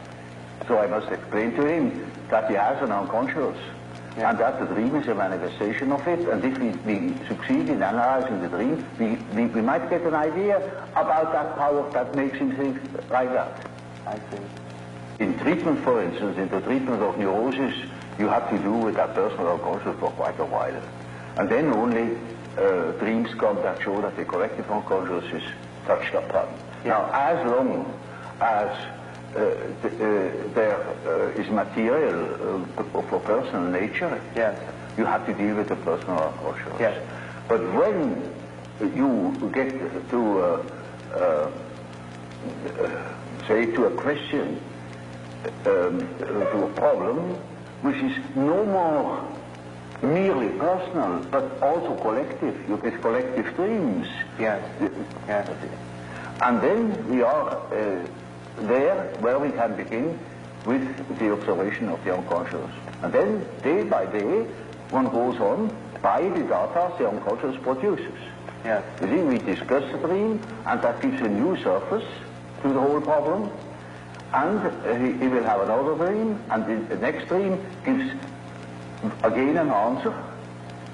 So I must explain to him that he has an unconscious, and that the dream is a manifestation of it, and if we succeed in analyzing the dream, we might get an idea about that power that makes him think like that. I see. In treatment, for instance, in the treatment of neurosis, you have to do with that personal unconscious for quite a while. And then only dreams come that show that the collective unconscious is touched upon. Now, as long as there is material for personal nature, you have to deal with the personal unconscious. But when you get to say to a question, to a problem, which is no more merely personal, but also collective. You get collective dreams. And then we are there where we can begin with the observation of the unconscious. And then, day by day, one goes on by the data the unconscious produces. You see, we discuss the dream, and that gives a new surface to the whole problem. And he will have another dream, and the next dream gives again an answer,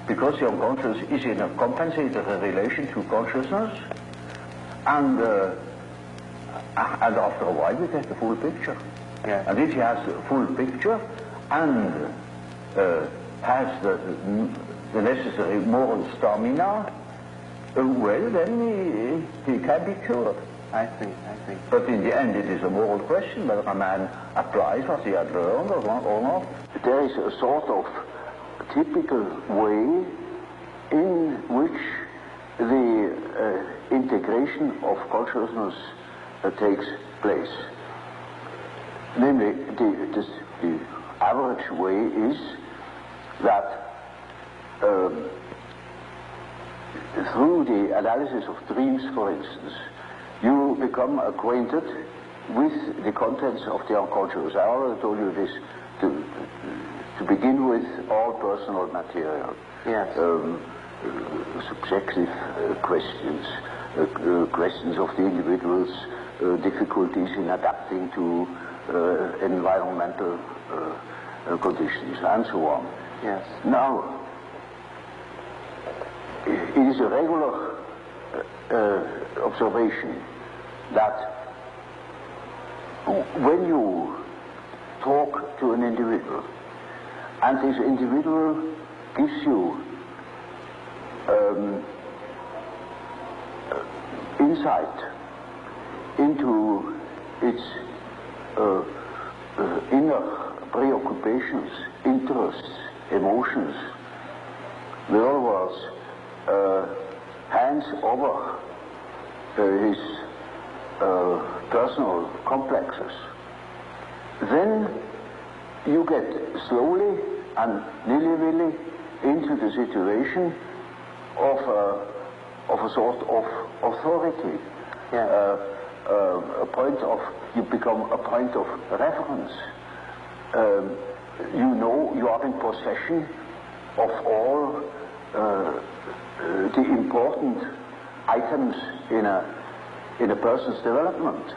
because the unconscious is in a compensatory relation to consciousness, and after a while we get the full picture. And if he has the full picture and has the necessary moral stamina, well, then he can be cured. I see. But in the end, it is a moral question whether a man applies what he had learned or not. There is a sort of typical way in which the integration of consciousness takes place. Namely, the average way is that through the analysis of dreams, for instance, you become acquainted with the contents of the unconscious. I already told you this, to begin with all personal material. Yes. Subjective questions, questions of the individual's difficulties in adapting to environmental conditions, and so on. Yes. Now, it is a regular observation that when you talk to an individual, and this individual gives you insight into its inner preoccupations, interests, emotions, in other words, hands over his personal complexes, then you get slowly and nilly-willy into the situation of a sort of authority. Yeah. You become a point of reference. You know you are in possession of all the important items in a person's development.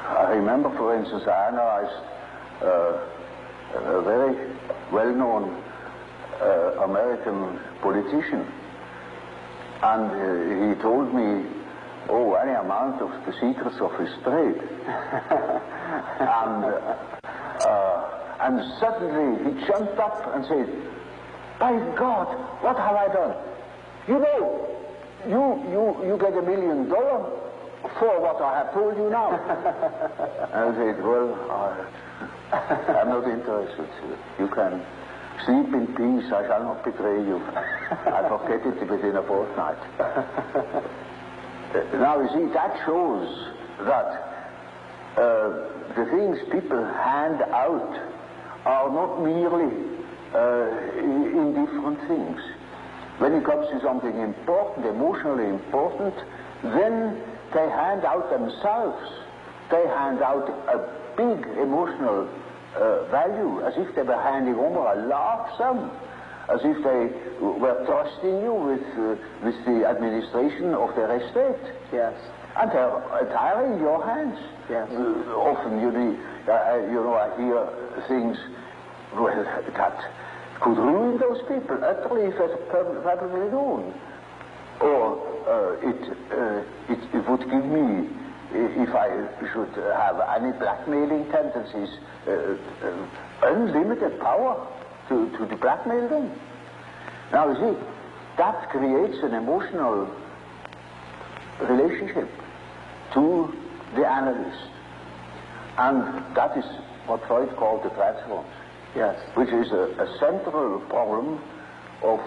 I remember, for instance, I analyzed a very well-known American politician, and he told me, any amount of the secrets of his trade. And suddenly he jumped up and said, "By God, what have I done? You know, you get $1 million for what I have told you now." And I said, "Well, I'm not interested. You can sleep in peace. I shall not betray you. I forget it within a fortnight." Now, you see, that shows that the things people hand out are not merely indifferent things. When it comes to something important, emotionally important, then they hand out themselves. They hand out a big emotional value, as if they were handing over a large sum, as if they were trusting you with the administration of their estate. Yes. And they're entirely in your hands. Yes. Often, I hear things, that could ruin those people utterly if it's perfectly known. Or it would give me, if I should have any blackmailing tendencies, unlimited power to blackmail them. Now, you see, that creates an emotional relationship to the analyst. And that is what Freud called the transference. Yes. Which is a central problem of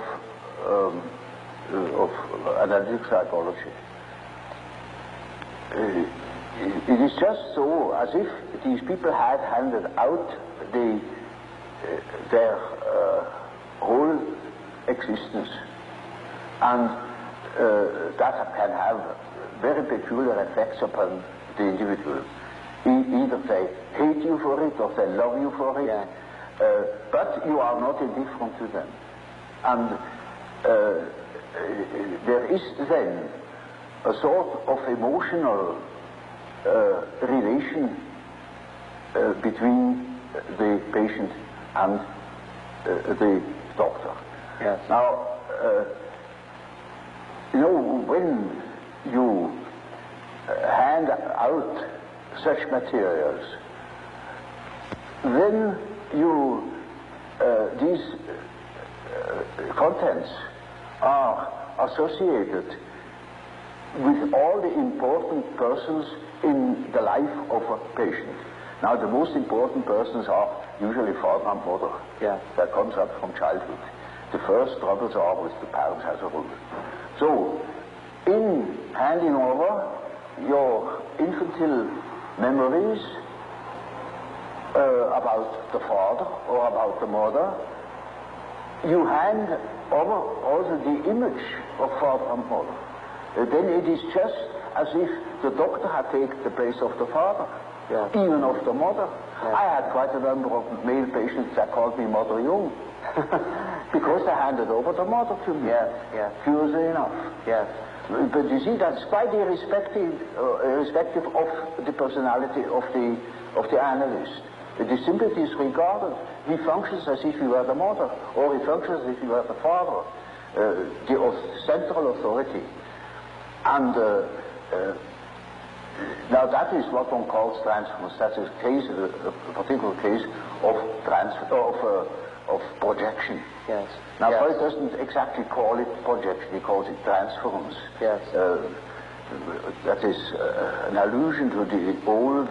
analytic psychology. It is just so as if these people had handed out their whole existence, and that can have very peculiar effects upon the individual. Either they hate you for it or they love you for it. Yeah. But you are not indifferent to them. And there is then a sort of emotional relation between the patient and the doctor. Yes. Now, when you hand out such materials, then these contents are associated with all the important persons in the life of a patient. Now, the most important persons are usually father and mother. Yeah. That comes up from childhood. The first troubles are with the parents as a rule. So, in handing over your infantile memories about the father or about the mother, you hand over also the image of father and mother. Then it is just as if the doctor had taken the place of the father, even of the mother. I had quite a number of male patients that called me Mother Jung, because they handed over the mother to me. Curiously enough. But you see, that's quite irrespective of the personality of the analyst. It is simply disregarded. He functions as if he were the mother, or he functions as if he were the father, the central authority. And now that is what one calls transference. That's a case, a particular case of of projection. Now Freud doesn't exactly call it projection; he calls it transference. That is an allusion to the old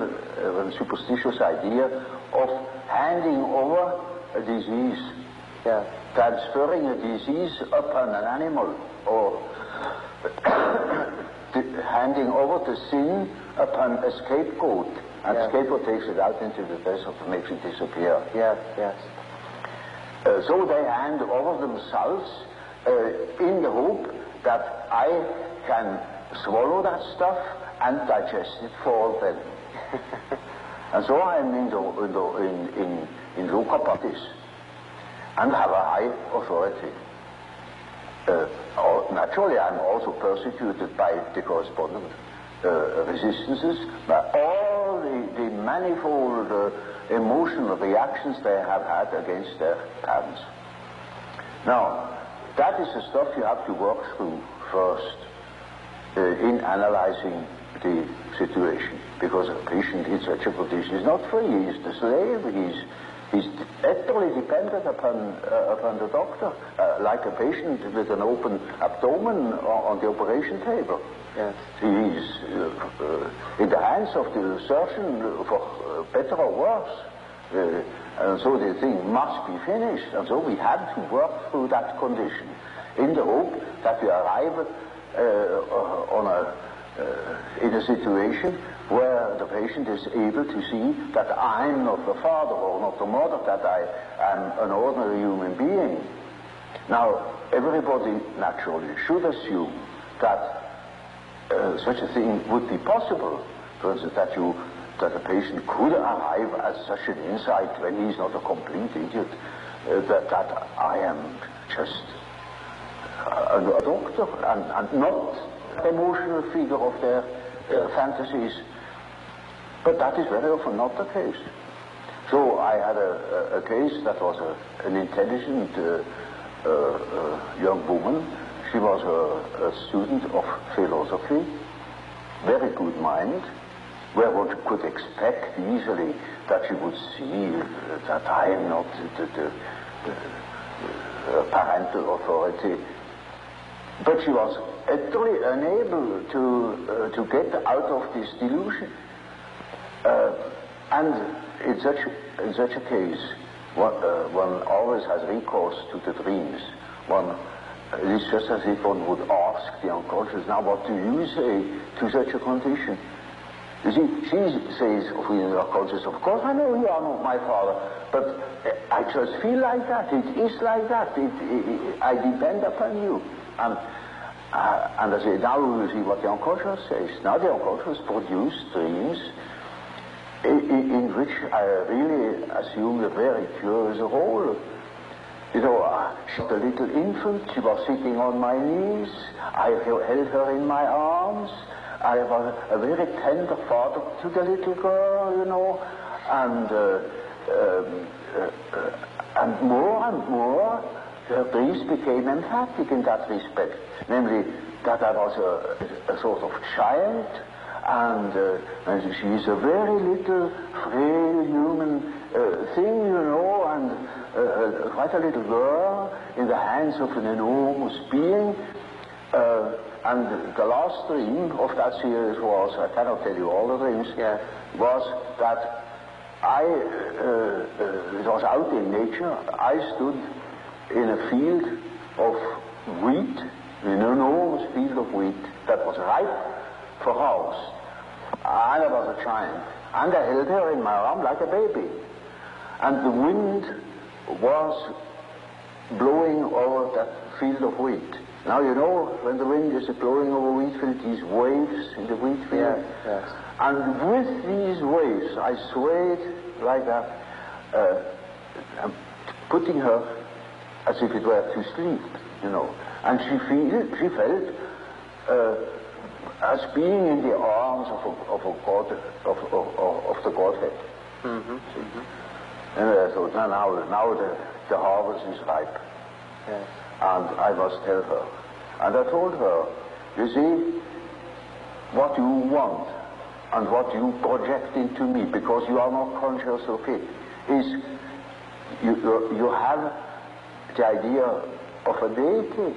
superstitious idea of handing over a disease, transferring a disease upon an animal, or handing over the sin upon a scapegoat, and the scapegoat takes it out into the desert and makes it disappear. So they hand over themselves in the hope that I can swallow that stuff and digest it for them. And so I am in loco parentis and have a high authority. Naturally, I'm also persecuted by the correspondent resistances, by all the manifold emotional reactions they have had against their parents. Now, that is the stuff you have to work through first in analyzing the situation, because a patient in such a condition is not free. He is the slave. He's utterly dependent upon the doctor, like a patient with an open abdomen on the operation table. He is in the hands of the surgeon for better or worse. And so the thing must be finished. And so we had to work through that condition in the hope that we arrive in a situation where the patient is able to see that I'm not the father or not the mother, that I am an ordinary human being. Now, everybody naturally should assume that such a thing would be possible. For instance, that a patient could arrive at such an insight when he's not a complete idiot, that I am just a doctor and not the emotional figure of their fantasies. But that is very often not the case. So I had a case that was an intelligent young woman. She was a student of philosophy, very good mind, where one could expect easily that she would see that I am not the parental authority. But she was utterly unable to get out of this delusion. And in such a case, one always has recourse to the dreams. It is just as if one would ask the unconscious, now what do you say to such a condition? You see, she says of the unconscious, of course I know you are not my father, but I just feel like that. It is like that. I depend upon you. And I say, now we will see what the unconscious says. Now the unconscious produce dreams in which I really assume a very curious role. You know, she was a little infant. She was sitting on my knees. I held her in my arms. I was a very tender father to the little girl, you know, and more, her dreams became emphatic in that respect, namely that I was a sort of child, and she is a very little, frail human thing, you know, and quite a little girl in the hands of an enormous being. And the last dream of that series was, I cannot tell you all the dreams, was that it was out in nature. I stood in a field of wheat, an enormous field of wheat that was ripe for harvest. And I was a child. And I held her in my arm like a baby. And the wind was blowing over that field of wheat. Now you know when the wind is blowing over wheat field, these waves in the wheat field. Yes. And with these waves, I swayed like that, putting her as if it were to sleep, you know. And she felt as being in the arms of a God, of the Godhead. Mm-hmm. And I thought, now the harvest is ripe. Yes. And I must tell her. And I told her, you see, what you want and what you project into me, because you are not conscious of it, is you have the idea of a deity.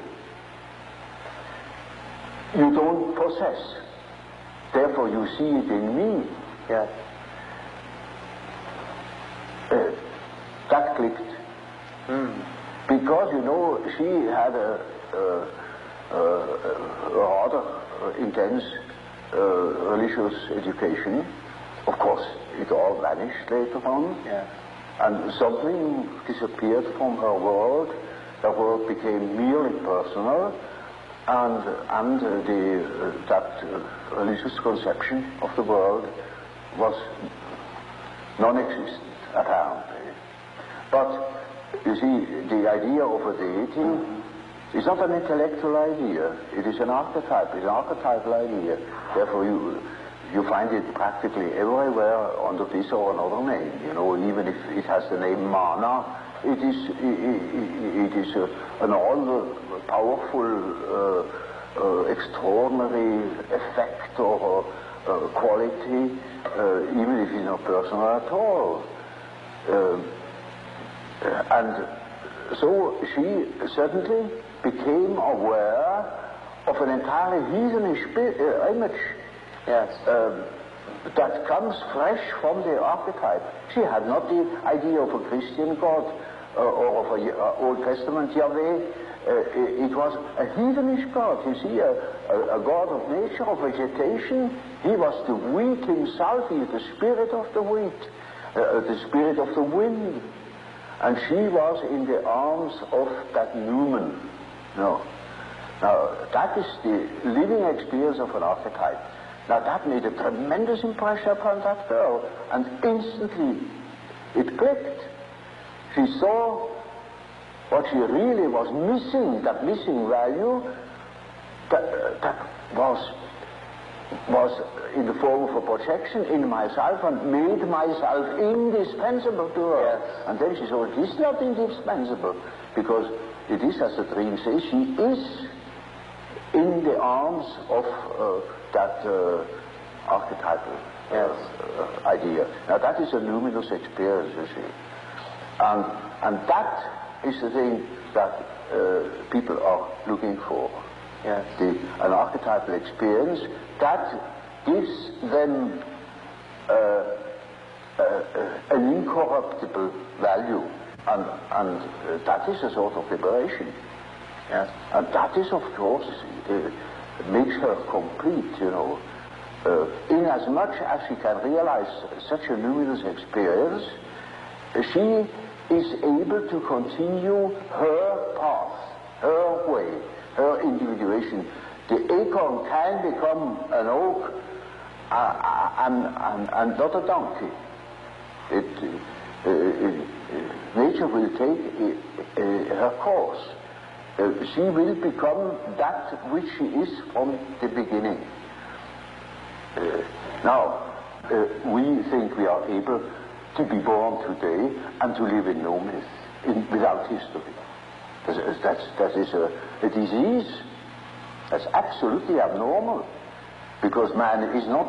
You don't possess. Therefore you see it in me. Yes. That clicked. Because, you know, she had a rather intense religious education. Of course, it all vanished later on. Yeah. And something disappeared from her world. Her world became merely personal, and that religious conception of the world was non-existent apparently. But you see, the idea of a deity is not an intellectual idea. It is an archetype. It's an archetypal idea. Therefore, you find it practically everywhere under this or another name. You know, even if it has the name Mana, it is an all-powerful, extraordinary effect or quality, even if it's not personal at all. And so she suddenly became aware of an entirely heathenish image. Yes. That comes fresh from the archetype. She had not the idea of a Christian God or of an Old Testament Yahweh. It was a heathenish God. You see, a God of nature, of vegetation. He was the wheat himself. He is the spirit of the wheat, the spirit of the wind. And she was in the arms of that Newman. No. Now, that is the living experience of an archetype. Now, that made a tremendous impression upon that girl, and instantly it clicked. She saw what she really was missing, that missing value, that was in the form of a projection in myself and made myself indispensable to her. Yes. And then she saw it is not indispensable, because it is, as the dream says, she is in the arms of that archetypal idea. Now that is a luminous experience, you see. And that is the thing that people are looking for. Yes. An archetypal experience that gives them an incorruptible value, and that is a sort of liberation. Yes. And that is, of course, makes her complete, you know. Inasmuch as she can realize such a luminous experience, she is able to continue her path, her way, her individuation. The acorn can become an oak and not a donkey. Nature will take her course. She will become that which she is from the beginning. Now, we think we are able to be born today and to live in no myth, without history. That is a disease. That's absolutely abnormal, because man is not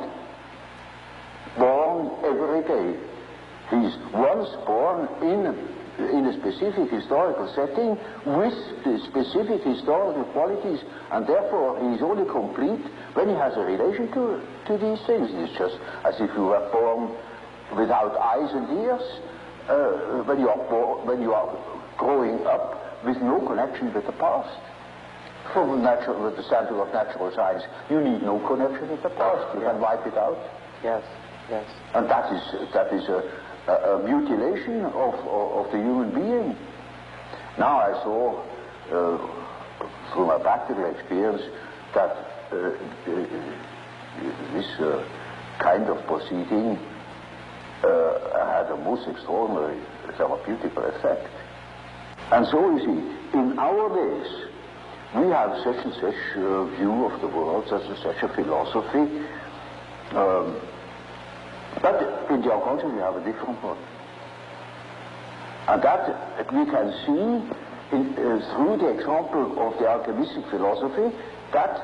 born every day. He's once born in a specific historical setting with the specific historical qualities, and therefore he is only complete when he has a relation to these things. It's just as if you were born without eyes and ears, when you are growing up with no connection with the past. From the standpoint of natural science, you need no connection with the past. You can wipe it out. Yes, yes. And that is a mutilation of the human being. Now I saw, through my practical experience, that this kind of proceeding had a most extraordinary therapeutical effect. And so, you see, in our days, we have such and such view of the world, such and such a philosophy, but in the unconscious we have a different one. And that we can see through the example of the alchemistic philosophy that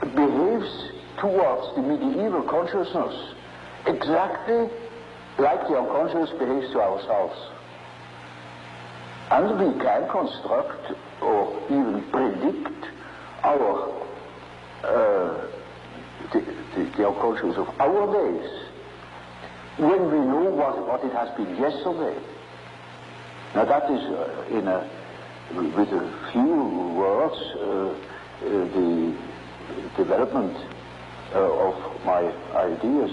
behaves towards the medieval consciousness exactly like the unconscious behaves to ourselves. And we can construct or even predict our the unconscious of our days when we know what it has been yesterday. Now that is, with a few words, the development of my ideas.